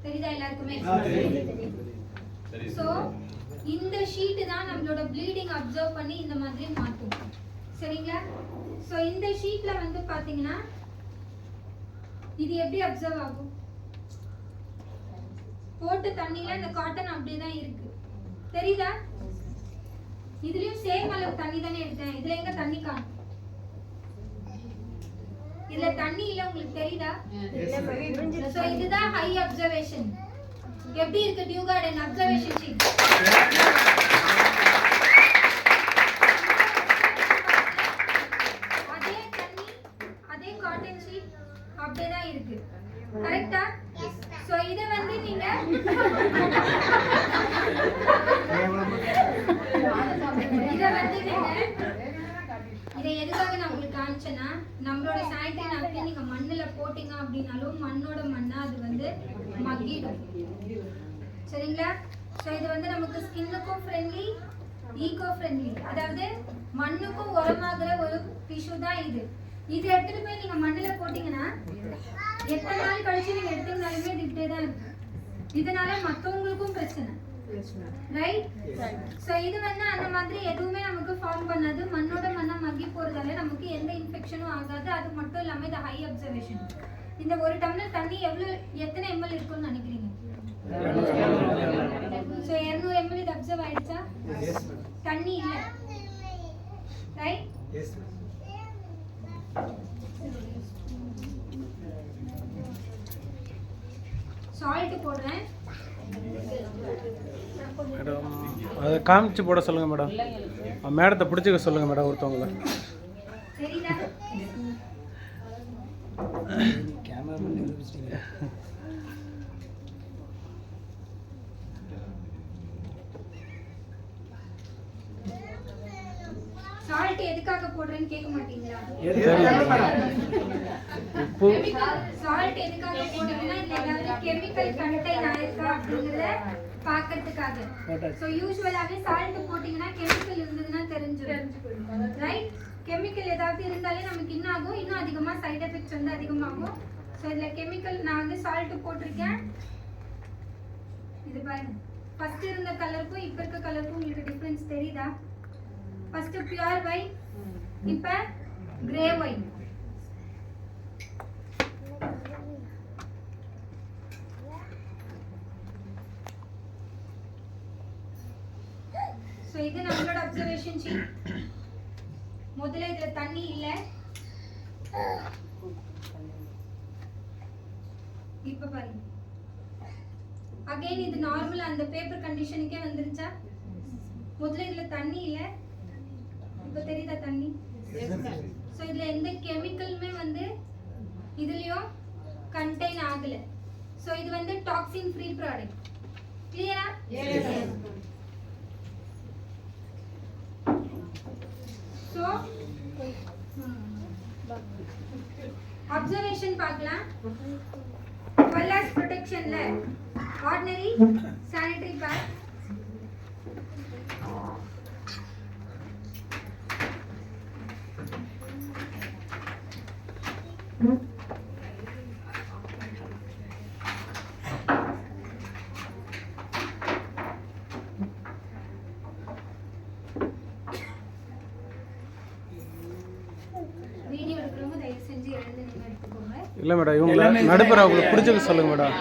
தெரியுதா எல்லாருக்குமே? சோ இந்த ஷீட் தான் நம்மளோட ப்ளீடிங் அப்சர்வ் பண்ணி இந்த மாதிரி மாத்தும். சரிங்களா? சோ இந்த ஷீட்ல வந்து பாத்தீங்கன்னா இது எப்படி அப்சர்வ் ஆகும்? போட்டு தண்ணில இந்த காட்டன் அப்படியே தான் இருக்கு. தெரியுதா? இதுலயும் சேம் அளவு தண்ணி தானே எடுத்தேன். இதுல எங்க தண்ணி காணும்? இதுல தண்ணி இல்ல. உங்களுக்கு தெரியுதா? சோ இதுதான் ஹை அப்சர்வேஷன். எப்படி இருக்கு டியூ கார்டன் அப்சர்வேஷன் ஷீட்? அதே தண்ணி அதே காட்டன் ஷீட் அப்படியே தான் இருக்கு. கரெக்ட்டா? சோ இத வந்து நீங்க இதை எதுக்காக நான் உங்களுக்கு காமிச்சேன்னா, நம்மளோட சானிட்டரி நாப்கின் நீங்க மண்ணுல போட்டீங்க அப்படின்னாலும் மண்ணோட மண்ணா அது வந்து மக்கிடும். சரிங்களா? ஸோ இது வந்து நமக்கு ஸ்கின்னுக்கும் ஃப்ரெண்ட்லி, ஈகோ ஃப்ரெண்ட்லி. அதாவது மண்ணுக்கும் உரமாகிற ஒரு டிஷ்யூ தான் இது. இது எடுத்துட்டு போய் நீங்க மண்ணுல போட்டீங்கன்னா எத்தனை நாள் கழிச்சு நீங்க எடுத்தீங்கனாலுமே இது இப்படியே தான் இருக்கு. இதனால மற்றவங்களுக்கும் பிரச்சனை. ரைட்? சோ இது வந்து அந்த மாதிரி எதுவுமே நமக்கு ஃபார்ம் பண்ணாது. மண்ணோட மண்ணா மக்கி போறதால நமக்கு எந்த இன்ஃபெக்ஷனும் ஆகாது. அது மட்டும் இல்லாம இது ஹை அப்சர்வேஷன். இந்த ஒரு டம்ளர் தண்ணி எத்தனை ml இருக்கும்னு நினைக்கிறீங்க? சோ 200 ml இது அப்சர்வ் ஆயிடுச்சா? தண்ணி இல்ல. ரைட்? எஸ். சால்ட் போடுறேன். மேடம் அதை காமிச்சு போட சொல்லுங்க மேடம். மேடத்தை பிடிச்சிக்க சொல்லுங்க மேடம் ஒருத்தவங்கள. சரிடா? கேமராமேன் நிரூபிச்சிட்டீங்க. சால்ட் எதுக்காக போடுறேன்னு கேட்க மாட்டீங்களா? உப்பு சால்ட் எதுக்காக போடுறேன்னா இதுல ஏதாவது கெமிக்கல் கண்டெய்ன் ஆயிருக்கா அப்படிங்கறத பார்க்கிறதுக்காக. சோ யூசுவலாவே சால்ட் போட்டீங்கன்னா கெமிக்கல் இருந்ததுன்னா தெரிஞ்சிரும். ரைட்? கெமிக்கல் ஏதாவது இருந்தாலே நமக்கு என்ன ஆகும்? இன்னும் அதிகமா சைடு எஃபெக்ட்ஸ் வந்து அதிகமாகும். சோ இதுல கெமிக்கல் நான் வந்து சால்ட் போட்டிருக்கேன். இது பாருங்க. ஃபர்ஸ்ட் இருந்த கலருக்கும் இப்ப இருக்க கலருக்கும் உங்களுக்கு டிஃபரன்ஸ் தெரியுதா? ஃபர்ஸ்ட் பியூர் ஒயிட், இப்ப கிரே ஒயிட். சோ இது நம்மளோட அப்சர்வேஷன் ஷீட். முதல்ல இதுல தண்ணி இல்ல. இப்ப பாருங்க. அகைன் இது நார்மல் அந்த பேப்பர் கண்டிஷனுக்கே வந்துருச்சா? முதல்ல இதுல தண்ணி இல்ல. இப்ப தெரியுதா தண்ணி? சோ இதுல எந்த கெமிக்கலுமே வந்து இதுலயும் கண்டெய்ன் ஆகல. சோ இது வந்து டாக்ஸின் ஃப்ரீ ப்ராடக்ட். கிளியரா? எஸ். சோ அப்சர்வேஷன் பார்க்கலாம். வெல்லாஸ் ப்ரொடெக்ஷன்ல ஆர்டினரி சானிட்டரி பேட், வீடியோ எடுக்கிறவங்க தயவு செஞ்சு எழுந்து நின்று எடுத்துக்கோங்க. இல்லை மேடம் இவங்கள நடுப்புற அவங்களுக்கு பிடிச்சது சொல்லுங்க மேடம்.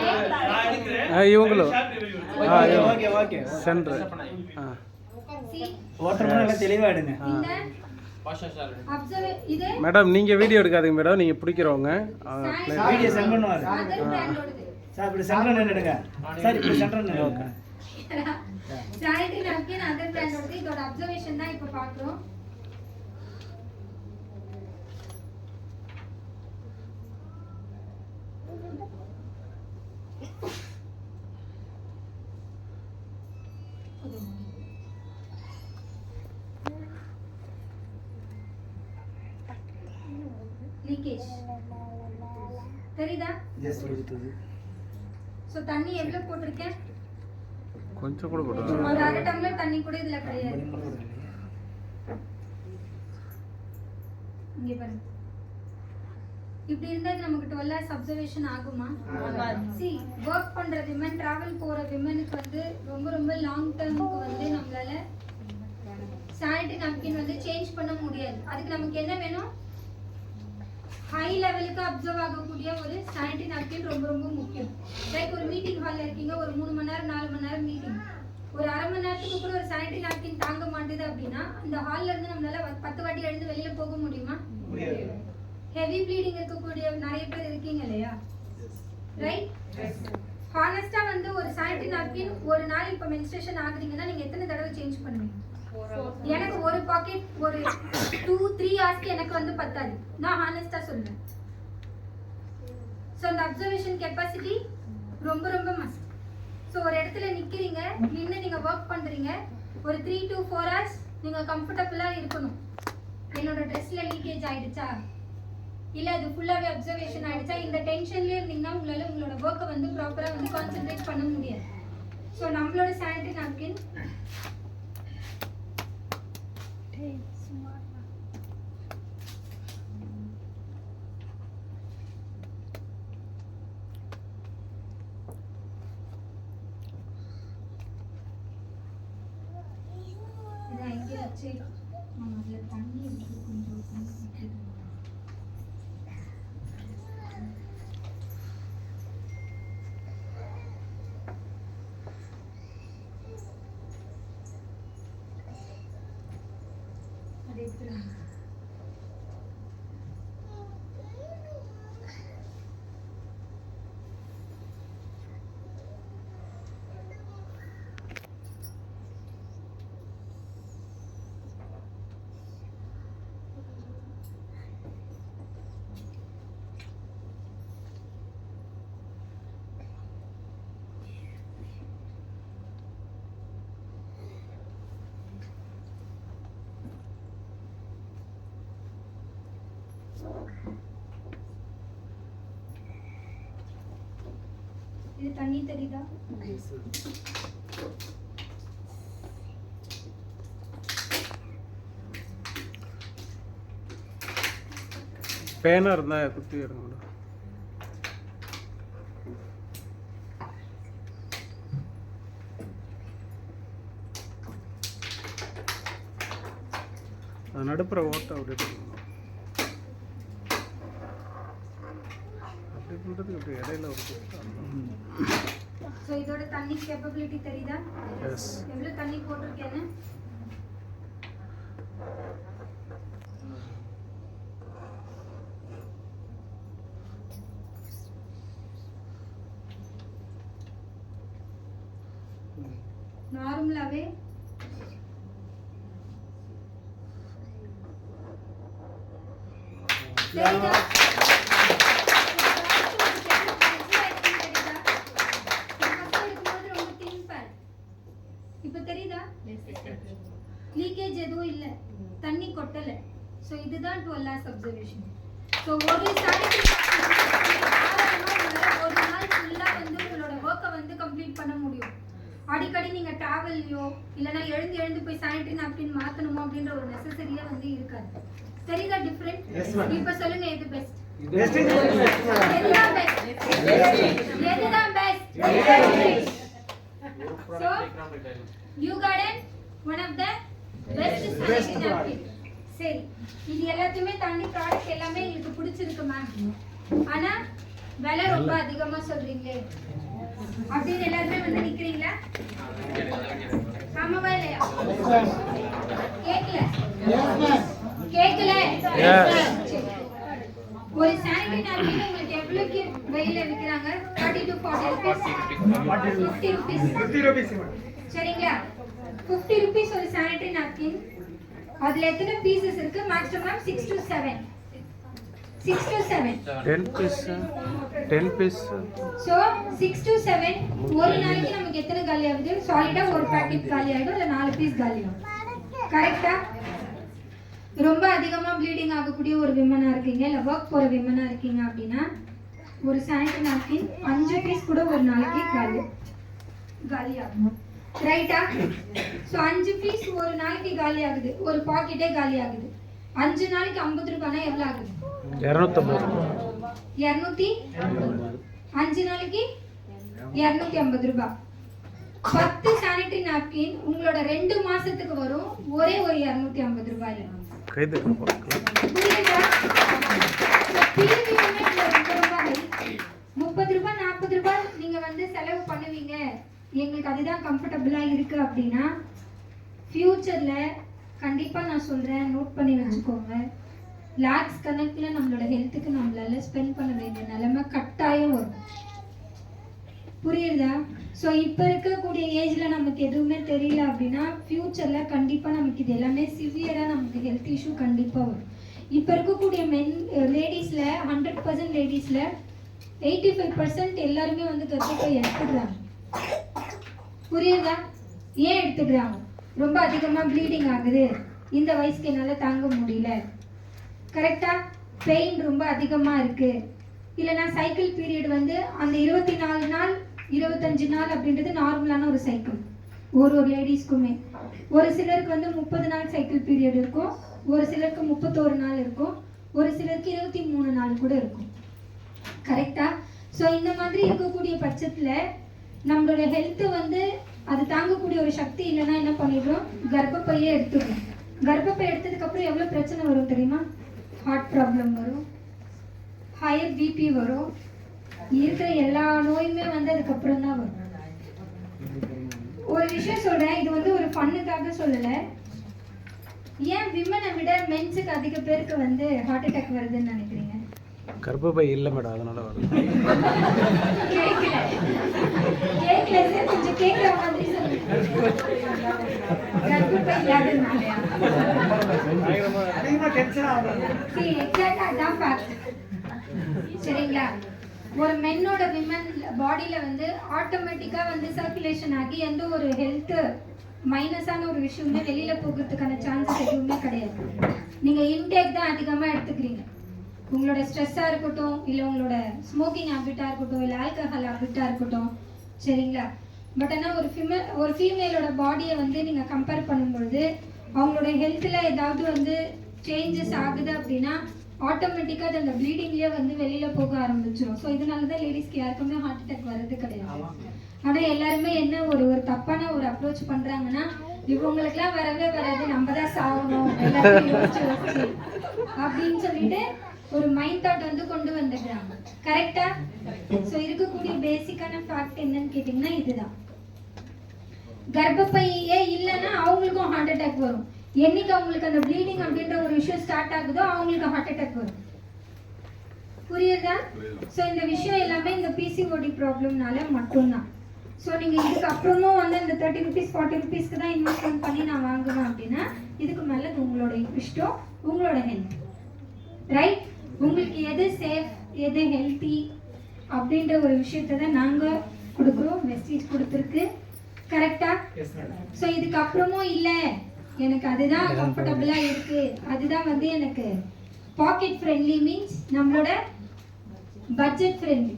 இவங்களும் ஓகே ஓகே சென்ட்ரு. சி ஓட்டமா நல்லா தெளிவா எடுங்க. இந்த இது மேடம் நீங்கள் வீடியோ எடுக்காதீங்க மேடம், நீங்கள் பிடிக்கிறவங்க. வீடியோ சென்ட் பண்ணுவாரு அதர் பிராண்டோடது. சார் இப்படி சென்டர் நின்னுடுங்க சார், இப்படி சென்டர் நின்னுடுங்க. சானிட்டரி நாப்கின் அதர் பிராண்டோடது. இதோட அப்சர்வேஷன் தான் இப்ப பார்க்குறோம். லீக்கேஜ் தெரியுதா? ஜஸ்ட் எடுத்தது சோ தண்ணி எவ்வளவு போட்டிருக்கேன்? கொஞ்சம் கூட போடுறோம். ஒரு அரை டம்ளர் தண்ணி கூட இதுல கிடையாது. இங்க பாருங்க. இப்படி இருந்தா இது நமக்கு 12 hours அப்சர்வேஷன் ஆகுமா? சி வர்க் பண்ற விமன், டிராவல் போற விமனுக்கு வந்து ரொம்ப ரொம்ப லாங் டர்முக்கு வந்து நம்மளால சானிட்டரி நாப்கின் வந்து சேஞ்ச் பண்ண முடியாது. அதுக்கு நமக்கு என்ன வேணும்? ஹை லெவலுக்கு அப்சர்வ் ஆகக்கூடிய ஒரு சானிட்டரி நாப்கின் ரொம்ப ரொம்ப முக்கியம். லைக் ஒரு மீட்டிங் ஹால்ல இருக்கீங்க, ஒரு 3 மணி நேரம் 4 மணி நேரம் மீட்டிங், ஒரு அரை மணி நேரத்துக்கு கூட ஒரு சானிட்டரி நாப்கின் தாங்க மாட்டேது அப்படின்னா அந்த ஹால்ல இருந்து நம்மளால 10 வாட்டி எழுந்து வெளியில போக முடியுமா? ஹெவி ப்ளீடிங் இருக்கக்கூடிய நிறைய பேர் இருக்கீங்க இல்லையா? ரைட்? ஹானஸ்டா வந்து ஒரு சானிட்டரி நாப்கின் ஒரு நாள் இப்ப மென்ஸ்ட்ரேஷன் ஆகுறீங்கன்னா நீங்க எத்தனை தடவை சேஞ்ச் பண்ணுவீங்க? எனக்கு ஒரு பாக்கெட் ஒரு 2-3 ஹார்ஸ்க்கு எனக்கு வந்து பத்தாது. நான் ஹானஸ்டா சொல்றேன். சோ அந்த அப்சர்வேஷன் கெபாசிட்டி ரொம்ப ரொம்ப மஸ்ட். சோ ஒரு இடத்துல நிக்கிறீங்க, நின்னு நீங்க வர்க் பண்றீங்க, ஒரு 3 to 4 hours நீங்க கம்ஃபர்ட்டபிளா இருக்கணும். என்னோட ட்ரெஸ்ல லீக்கேஜ் ஆயிடுச்சா, இல்ல அது ஃபுல்லாவே அப்சர்வேஷன் ஆயிடுச்சா, இந்த டென்ஷன்லயே இருந்தீங்கன்னா உங்களால உங்களோட வர்க்க வந்து ப்ராப்பரா வந்து கான்சென்ட்ரேட் பண்ண முடியாது. சோ நம்மளோட சானிட்டரி நாப்கின் வச்சு நம்ம அதுல தண்ணி எடுத்து கொஞ்சம் அது எடுத்துருங்க. இது தண்ணி தெரியுதா? பேனா இருந்தா குத்தி எடுங்க மேடம். அது நடுப்புற ஓட்ட அப்படி எடுக்கணும். அப்படி பண்ணுறதுக்கு அப்படி இடையில ஒரு சோ இதோட தண்ணி கேப்பபிலிட்டி தெரியுதா? எஸ். எவ்வளவு தண்ணி போட்டிருக்கேன்னு நார்மலாவே தெரியுதா? இப்ப தெரியுதா? லீக்கேஜ் எதுவும் இல்ல, தண்ணி கொட்டல. சோ இதுதான் 12 hours observation. சோ ஒரு சானிட்டரி ஒரு நாள் ஃபுல்லா வந்து உங்களோட வர்க்க வந்து கம்ப்ளீட் பண்ண முடியும். அடிக்கடி நீங்க டிராவல்லையோ இல்லனா எழுந்து போய் சானிட்டரி நாப்கின் மாத்தணுமோ அப்படின்ற ஒரு நெசசரியா வந்து இருக்காது. தெரியுதா டிஃபரண்ட்? இப்ப சொல்லுங்க எது பெஸ்ட்? எதுதான் best? So New Garden one of the best sanitary napkin. சரி, இது எல்லாத்தையுமே தாண்டி ப்ராடக்ட் எல்லாமே உங்களுக்கு பிடிச்சிருக்கு மேம். ஆனா விலை ரொம்ப அதிகமா சொல்றீங்களே அப்படின்னு எல்லாருமே வந்து நிக்கிறீங்களா? ஆமாவா இல்லையா? கேக்கல? ஒரு சானிட்டரி நாப்கின் உங்களுக்கு எவ்வளவுக்கு வெளியில விக்கிறாங்க? 30 to 40 rupees. 50 rupees. சரிங்களா? 50 rupees ஒரு சானிட்டரி நாப்கின். அதுல எத்தனை பீசஸ் இருக்கு? Maximum 6 to 7. 10 பீஸ். சோ 6 to 7 ஒரு நாளைக்கு நமக்கு எத்தனை காலி ஆகுது? சாலிடா ஒரு பாக்கெட் காலி ஆயிடும், இல்ல 4 பீஸ் காலி ஆகும். கரெக்ட்டா? ரொம்ப அதிகமா ப்ளீடிங் ஆகக்கூடிய ஒரு விமனா இருக்கீங்க, இல்ல வர்க் போற விமனா இருக்கீங்க அப்படின்னா ஒரு சானிட்டரி நாப்கின் 5 பீஸ் கூட ஒரு நாளைக்கு காலி ஆகும். ரைட்டா? சோ 5 பீஸ் ஒரு நாளைக்கு காலி ஆகுது, ஒரு பாக்கெட்டே காலி ஆகுது. 5 நாளைக்கு 50 ரூபாய்னா எவ்வளவு ஆகுது? 250. 5 நாளைக்கு 250 ரூபாய். 10 சானிட்டரி நாப்கின் உங்களோட 2 மாசத்துக்கு வரும், ஒரே ஒரு 250 ரூபாயில. புரியுதா? 30 ரூபாய் 40 ரூபாய் நீங்க வந்து செலவு பண்ணுவீங்க, எங்களுக்கு அதுதான் கம்ஃபர்டபுளா இருக்கு அப்படின்னா ஃபியூச்சர்ல கண்டிப்பா நான் சொல்றேன், நோட் பண்ணி வச்சுக்கோங்க, லாக்ஸ் கணக்குல நம்மளோட ஹெல்த்துக்கு நம்மளால ஸ்பெண்ட் பண்ண வேண்டிய நிலைமை கட்டாயம் வரும். புரியுதா? ஸோ இப்போ இருக்கக்கூடிய ஏஜ்ல நமக்கு எதுவுமே தெரியல அப்படின்னா ஃபியூச்சர்ல கண்டிப்பா நமக்கு இது எல்லாமே சிவியரா நமக்கு ஹெல்த் இஷ்யூ கண்டிப்பா வரும். இப்போ இருக்கக்கூடிய லேடிஸ்ல 100% லேடிஸ்ல 85% எல்லாருமே வந்து கர்ப்பப்பை எடுத்துக்கிறாங்க. புரியுதா? ஏன் எடுத்துக்கிறாங்க? ரொம்ப அதிகமா ப்ளீடிங் ஆகுது, இந்த வயசுக்கு என்னால தாங்க முடியல, கரெக்டா? பெயின் ரொம்ப அதிகமா இருக்கு, இல்லைன்னா சைக்கிள் பீரியட் வந்து அந்த 24 நாள் 25 நாள் அப்படின்றது நார்மலான ஒரு சைக்கிள் ஒரு லேடிஸ்க்குமே. ஒரு சிலருக்கு வந்து 30 நாள் சைக்கிள் பீரியட் இருக்கும், ஒரு சிலருக்கு 31 நாள் இருக்கும், ஒரு சிலருக்கு 23 நாள் கூட இருக்கும். கரெக்டா? ஸோ இந்த மாதிரி இருக்கக்கூடிய பட்சத்துல நம்மளோட ஹெல்த் வந்து அது தாங்கக்கூடிய ஒரு சக்தி இல்லைன்னா என்ன பண்ணிடுறோம்? கர்ப்பப்பையே எடுத்துக்கணும். கர்ப்பப்பை எடுத்ததுக்கு அப்புறம் எவ்வளவு பிரச்சனை வரும் தெரியுமா? ஹார்ட் ப்ராப்ளம் வரும், ஹையர் பிபி வரும், இருக்கிற எல்லா நோயுமே வந்து அதுக்கப்புறம் தான் வரும். ஒரு விஷயம் சொல்றேன், இது வந்து ஒரு ஃபன்னுக்காக சொல்லல. ஏன் விமனை விட மென்ஸுக்கு அதிக பேருக்கு வந்து ஹார்ட் அட்டாக் வருதுன்னு நினைக்கிறீங்க? கர்ப்பப்பை இல்லை மேடம், அதனால வருது. கேட்கல சார், கொஞ்சம் கேட்குற மாதிரி சொல்லுங்க. கர்ப்பப்பை இல்லாததுனாலயா? சரி, எக்ஸாக்டா அதான் ஃபேக்ட். சரிங்களா? ஒரு மென்னோட விமன் பாடியில வந்து ஆட்டோமேட்டிக்கா வந்து சர்க்குலேஷன் ஆகி எந்த ஒரு ஹெல்த் மைனஸான ஒரு விஷயமே வெளியில போகிறதுக்கான சான்சஸ் எதுவுமே கிடையாது. நீங்க இன்டேக் தான் அதிகமா எடுத்துக்கிறீங்க. உங்களோட ஸ்ட்ரெஸ்ஸா இருக்கட்டும், இல்ல உங்களோட ஸ்மோக்கிங் ஹேபிட்டா இருக்கட்டும், இல்ல ஆல்கஹால் ஹேபிட்டா இருக்கட்டும், சரிங்களா? பட் ஆனா ஒரு ஃபீமேலோட பாடியை வந்து நீங்க கம்பேர் பண்ணும்பொழுது அவங்களோட ஹெல்த்ல ஏதாவது வந்து சேஞ்சஸ் ஆகுது அப்படின்னா ஆட்டோமேட்டிக்கா அது அந்த ப்ளீடிங்லயே வந்து வெளியில போக ஆரம்பிச்சிடும். ஸோ இதனாலதான் லேடிஸ்க்கு யாருக்குமே ஹார்ட் அட்டாக் வர்றது கிடையாது. ஆனா எல்லாருமே என்ன ஒரு தப்பான ஒரு அப்ரோச் பண்றாங்கன்னா, இவங்களுக்குலாம் வரவே வராது, நம்ம தான் சாகணும் எல்லாத்தையும் யோசிச்சு அப்படின்னு சொல்லிட்டு ஒரு மைண்ட் தாட் வந்து கொண்டு வந்துடுறாங்க. கரெக்டா? ஸோ இருக்கக்கூடிய பேசிக்கான ஃபேக்ட் என்னன்னு கேட்டீங்கன்னா இதுதான். கர்ப்பப்பையே இல்லைன்னா அவங்களுக்கும் ஹார்ட் அட்டாக் வரும். என்னைக்கு அவங்களுக்கு அந்த ப்ளீடிங் அப்படின்ற ஒரு விஷயம் ஸ்டார்ட் ஆகுதோ அவங்களுக்கு ஹார்ட் அட்டாக் வரும். புரியுதா? ஸோ இந்த விஷயம் எல்லாமே இந்த பிசிஓடி ப்ராப்ளம்னால மட்டும்தான். ஸோ நீங்கள் இதுக்கு அப்புறமும் வந்து இந்த 30 rupees 40 rupeesக்கு தான் இன்வெஸ்ட்மெண்ட் பண்ணி நான் வாங்குவேன் அப்படின்னா இதுக்கு மேலே இது உங்களோட இஷ்டம், உங்களோட ஹெல்த், ரைட்? உங்களுக்கு எது சேஃப், எது ஹெல்த்தி அப்படின்ற ஒரு விஷயத்த தான் நாங்கள் கொடுக்குறோம், மெசேஜ் கொடுத்துருக்கு. கரெக்டா? ஸோ இதுக்கு அப்புறமும் இல்லை எனக்கு அதுதான் கம்ஃபர்டபுளாக இருக்குது, அதுதான் வந்து எனக்கு பாக்கெட் ஃப்ரெண்ட்லி, மீன்ஸ் நம்மளோட பட்ஜெட் ஃப்ரெண்ட்லி,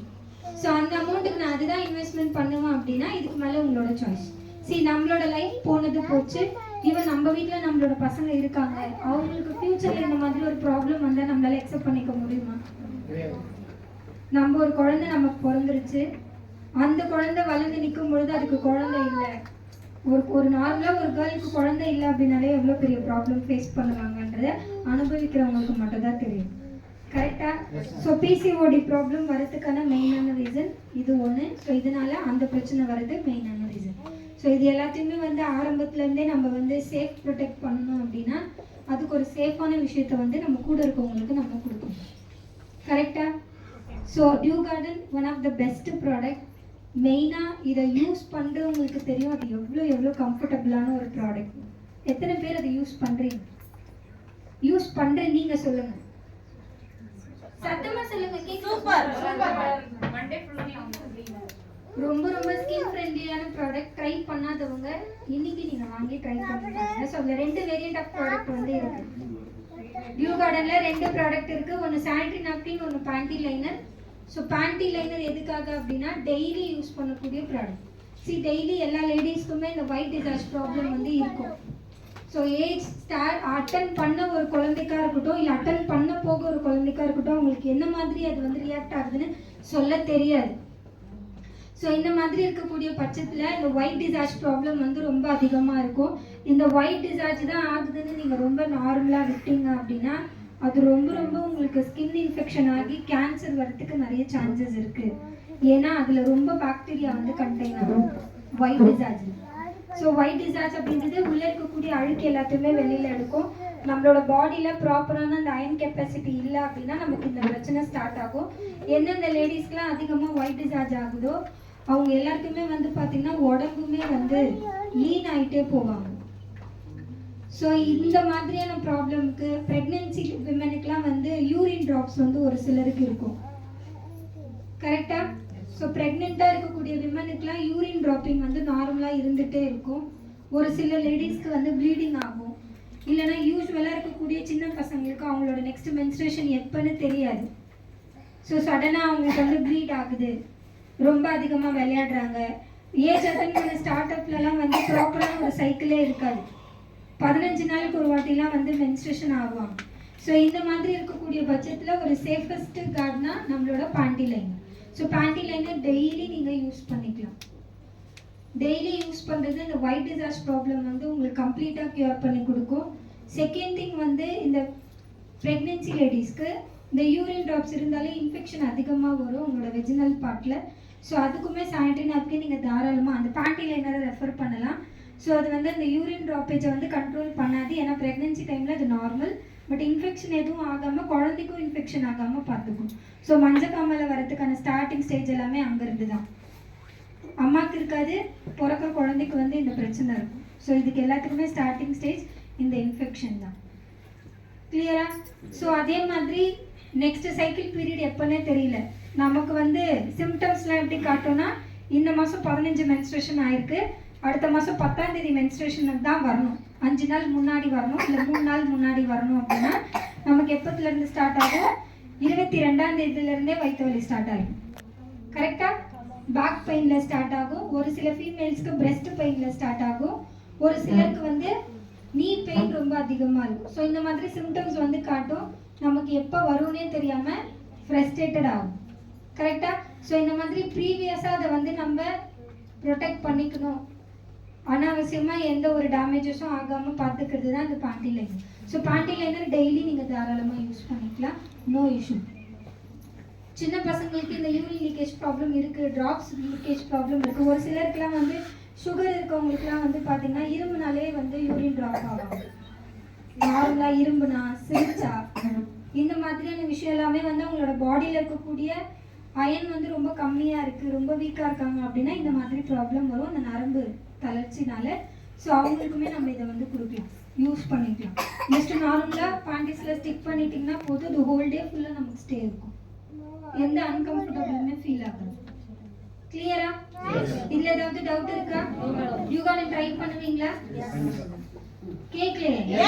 ஸோ அந்த அமௌண்ட்டுக்கு நான் அதுதான் இன்வெஸ்ட்மெண்ட் பண்ணுவேன் அப்படின்னா இதுக்கு மேலே உங்களோட சாய்ஸ். சரி, நம்மளோட லைஃப் போனது போச்சு. ஈவன் நம்ம வீட்டில் நம்மளோட பசங்க இருக்காங்க, அவங்களுக்கு ஃப்யூச்சரில் இந்த மாதிரி ஒரு ப்ராப்ளம் வந்தால் நம்மளால அக்செப்ட் பண்ணிக்க முடியுமா? நம்ம ஒரு குழந்தை நமக்கு பிறந்துருச்சு, அந்த குழந்தை வளர்ந்து நிற்கும் பொழுது அதுக்கு குழந்தை இல்லை. ஒரு நார்மலாக ஒரு கேர்ளுக்கு குழந்தை இல்லை அப்படின்னாலே எவ்வளோ பெரிய ப்ராப்ளம் ஃபேஸ் பண்ணுவாங்கன்றதை அனுபவிக்கிறவங்களுக்கு மட்டும் தான் தெரியும். கரெக்டா? ஸோ பிசிஓடி ப்ராப்ளம் வரதுக்கான மெயினான ரீசன் இது ஒன்று. ஸோ இதனால அந்த பிரச்சனை வர்றது மெயினான ரீசன். ஸோ இது எல்லாத்தையுமே வந்து ஆரம்பத்துலேருந்தே நம்ம வந்து சேஃப் ப்ரொடெக்ட் பண்ணணும் அப்படின்னா அதுக்கு ஒரு சேஃபான விஷயத்த வந்து நம்ம கூட இருக்கவங்களுக்கு நம்ம கொடுக்கணும். கரெக்டா? So dew garden one of the best product. மெயினாக இதை யூஸ் பண்ணுறவங்களுக்கு தெரியும் அது எவ்வளோ கம்ஃபர்டபுளான ஒரு ப்ராடக்ட். எத்தனை பேர் அதை யூஸ் பண்ணுறீங்க? யூஸ் பண்ணுற நீங்கள் சொல்லுங்கள், சத்தமா சொல்லுங்க. சூப்பர் மண்டே ஃபுல்லா ரொம்ப ரொம்ப ஸ்கின் ஃப்ரெண்ட்லியான ப்ராடக்ட். ட்ரை பண்ணாதவங்க இன்னைக்கு நீங்க வாங்கி ட்ரை பண்ணுங்க. ஸோ அதுல 2 வேரியன்ட் ஆஃப் ப்ராடக்ட் வந்து இருக்கு. டியூ கார்டன்ல 2 ப்ராடக்ட் இருக்கு, ஒன்று சானிட்டரி நாப்கின், ஒன்று bandy liner. So bandy liner எதுக்காக அப்படின்னா டெய்லி யூஸ் பண்ணக்கூடிய ப்ராடக்ட். டெய்லி எல்லா லேடிஸ்க்குமே இந்த ஒயிட் டிசார்ஜ் ப்ராப்ளம் வந்து இருக்கும். ஸோ ஏஜ் அட்டன் பண்ண ஒரு குழந்தைக்கா இருக்கட்டும், இல்லை அட்டன் பண்ண போக ஒரு குழந்தைக்கா இருக்கட்டும், அவங்களுக்கு என்ன மாதிரி அது வந்து ரியாக்ட் ஆகுதுன்னு சொல்ல தெரியாது. ஸோ இந்த மாதிரி இருக்கக்கூடிய பட்சத்தில் இந்த ஒயிட் டிசார்ஜ் ப்ராப்ளம் வந்து ரொம்ப அதிகமாக இருக்கும். இந்த ஒயிட் டிசார்ஜ் தான் ஆகுதுன்னு நீங்கள் ரொம்ப நார்மலாக விட்டீங்க அப்படின்னா அது ரொம்ப ரொம்ப உங்களுக்கு ஸ்கின் இன்ஃபெக்ஷன் ஆகி கேன்சர் வரதுக்கு நிறைய சான்சஸ் இருக்குது. ஏன்னா அதில் ரொம்ப பாக்டீரியா வந்து கண்டெயின் ஆகும் white discharge. So white discharge அப்படின்றது உள்ளே இருக்கக்கூடிய அழுக்கு எல்லாத்தையுமே வெளியில் எடுக்கும். நம்மளோட பாடியில் ப்ராப்பரான அந்த அயன் கெப்பாசிட்டி இல்லை அப்படின்னா நமக்கு இந்த பிரச்சனை ஸ்டார்ட் ஆகும். எந்தெந்த லேடிஸ்க்குலாம் அதிகமாக ஒயிட் டிசார்ஜ் ஆகுதோ அவங்க எல்லாருக்குமே வந்து பார்த்தீங்கன்னா உடம்புமே வந்து லீன் ஆகிட்டே போவாங்க. ஸோ இந்த மாதிரியான ப்ராப்ளம்க்கு ப்ரெக்னென்சி விமனுக்குலாம் வந்து யூரின் ட்ராப்ஸ் வந்து ஒரு சிலருக்கு இருக்கும். கரெக்டாக? ஸோ ப்ரெக்னெண்ட்டாக இருக்கக்கூடிய விமனுக்குலாம் யூரின் ட்ராப்பிங் வந்து நார்மலாக இருந்துகிட்டே இருக்கும். ஒரு சில லேடிஸ்க்கு வந்து ப்ளீடிங் ஆகும். இல்லைனா யூஸ்வலாக இருக்கக்கூடிய சின்ன பசங்களுக்கு அவங்களோட நெக்ஸ்ட் மென்ஸ்ட்ரேஷன் எப்போன்னு தெரியாது. ஸோ சடனாக அவங்களுக்கு வந்து ப்ளீட் ஆகுது, ரொம்ப அதிகமாக விளையாடுறாங்க. ஏஜ் அட்டன் பண்ண ஸ்டார்ட் அப்லலாம் வந்து ப்ராப்பரான ஒரு சைக்கிளே இருக்காது. 15 நாளுக்கு ஒரு வாட்டிலாம் வந்து மென்ஸ்ட்ரேஷன் ஆகுவாங்க. ஸோ இந்த மாதிரி இருக்கக்கூடிய பட்சத்தில் ஒரு சேஃபஸ்ட் கார்ட்னா நம்மளோட bandy liner. So bandy liner daily நீங்கள் யூஸ் பண்ணிக்கலாம். டெய்லி யூஸ் பண்ணுறது இந்த ஒயிட் டிசார்ஜ் ப்ராப்ளம் வந்து உங்களுக்கு கம்ப்ளீட்டாக க்யூர் பண்ணி கொடுக்கும். செகண்ட் திங் வந்து இந்த ப்ரெக்னென்சி லேடிஸ்க்கு இந்த யூரின் ட்ராப்ஸ் இருந்தாலே இன்ஃபெக்ஷன் அதிகமாக வரும் உங்களோட வெஜினல் பார்ட்டில். ஸோ அதுக்குமே சானிட்டரி நாப்கின் நீங்கள் தாராளமாக அந்த பேண்டி லைனரை ரெஃபர் பண்ணலாம். ஸோ அது வந்து அந்த யூரின் ட்ராப்பேஜை வந்து கண்ட்ரோல் பண்ணாது. ஏன்னா ப்ரெக்னென்சி டைமில் அது நார்மல், பட் இன்ஃபெக்ஷன் எதுவும் ஆகாமல் குழந்தைக்கும் இன்ஃபெக்ஷன் ஆகாமல் பார்த்துக்கும். ஸோ மஞ்சக்காமலை வரதுக்கான ஸ்டார்டிங் ஸ்டேஜ் எல்லாமே அங்கேருந்து தான். அம்மாவுக்கு இருக்காது, பிறக்க குழந்தைக்கு வந்து இந்த பிரச்சனை இருக்கும். ஸோ இதுக்கு எல்லாத்துக்குமே ஸ்டார்டிங் ஸ்டேஜ் இந்த இன்ஃபெக்ஷன் தான். கிளியரா? ஸோ அதே மாதிரி நெக்ஸ்ட் சைக்கிள் பீரியட் எப்போன்னே தெரியல. நமக்கு வந்து சிம்டம்ஸ்லாம் எப்படி காட்டோன்னா இந்த மாதம் 15 மென்ஸ்ட்ரேஷன் ஆயிருக்கு, அடுத்த மாதம் 10ஆம் தேதி மென்ஸ்ட்ரேஷனுக்கு தான் வரணும், 5 நாள் முன்னாடி வரணும், இல்லை 3 நாள் முன்னாடி வரணும் அப்படின்னா நமக்கு எப்போத்துலேருந்து ஸ்டார்ட் ஆகும்? 22ஆம் தேதியிலேருந்தே வயிற்று வலி ஸ்டார்ட் ஆகும். கரெக்டாக? பேக் பெயினில் ஸ்டார்ட் ஆகும். ஒரு சில ஃபீமேல்ஸ்க்கு பிரெஸ்ட் பெயினில் ஸ்டார்ட் ஆகும். ஒரு சிலருக்கு வந்து நீ பெயின் ரொம்ப அதிகமாக இருக்கும். ஸோ இந்த மாதிரி சிம்டம்ஸ் வந்து காட்டும். நமக்கு எப்போ வரும்னே தெரியாமல் ஃப்ரஸ்ட்ரேட்டட் ஆகும். கரெக்டாக? ஸோ இந்த மாதிரி ப்ரீவியஸாக அதை வந்து நம்ம ப்ரொடெக்ட் பண்ணிக்கணும். அனாவசியமாக எந்த ஒரு டேமேஜஸும் ஆகாமல் பார்த்துக்கிறது தான் இந்த bandy liner. So bandy liner daily நீங்கள் தாராளமாக யூஸ் பண்ணிக்கலாம், நோ இஷ்யூ. சின்ன பசங்களுக்கு இந்த யூரின் லீக்கேஜ் ப்ராப்ளம் இருக்குது, ட்ராப்ஸ் லீக்கேஜ் ப்ராப்ளம் இருக்குது. ஒரு சிலருக்குலாம் வந்து சுகர் இருக்கவங்களுக்குலாம் வந்து பார்த்திங்கன்னா இரும்புனாலே வந்து யூரின் ட்ராப் ஆகும். நார்மலாக இரும்புனா, சிரிச்சா, இந்த மாதிரியான விஷயம் எல்லாமே வந்து அவங்களோட பாடியில் இருக்கக்கூடிய அயன் வந்து ரொம்ப கம்மியாக இருக்குது, ரொம்ப வீக்காக இருக்காங்க அப்படின்னா இந்த மாதிரி ப்ராப்ளம் வரும் அந்த நரம்பு தளர்ச்சினால. ஸோ அவங்களுக்குமே நம்ம இதை வந்து கொடுக்கலாம், யூஸ் பண்ணிக்கலாம். ஜஸ்ட் நார்மலாக பேண்டிஸில் ஸ்டிக் பண்ணிட்டீங்கன்னா போதும், அது ஹோல் டே ஃபுல்லாக நமக்கு ஸ்டே இருக்கும், எந்த அன்கம்ஃபர்டபுளுமே ஃபீல் ஆகாது. கிளியரா? இதுல ஏதாவது டவுட் இருக்கா? யூகானை ட்ரை பண்ணுவீங்களா? கேட்கலையே?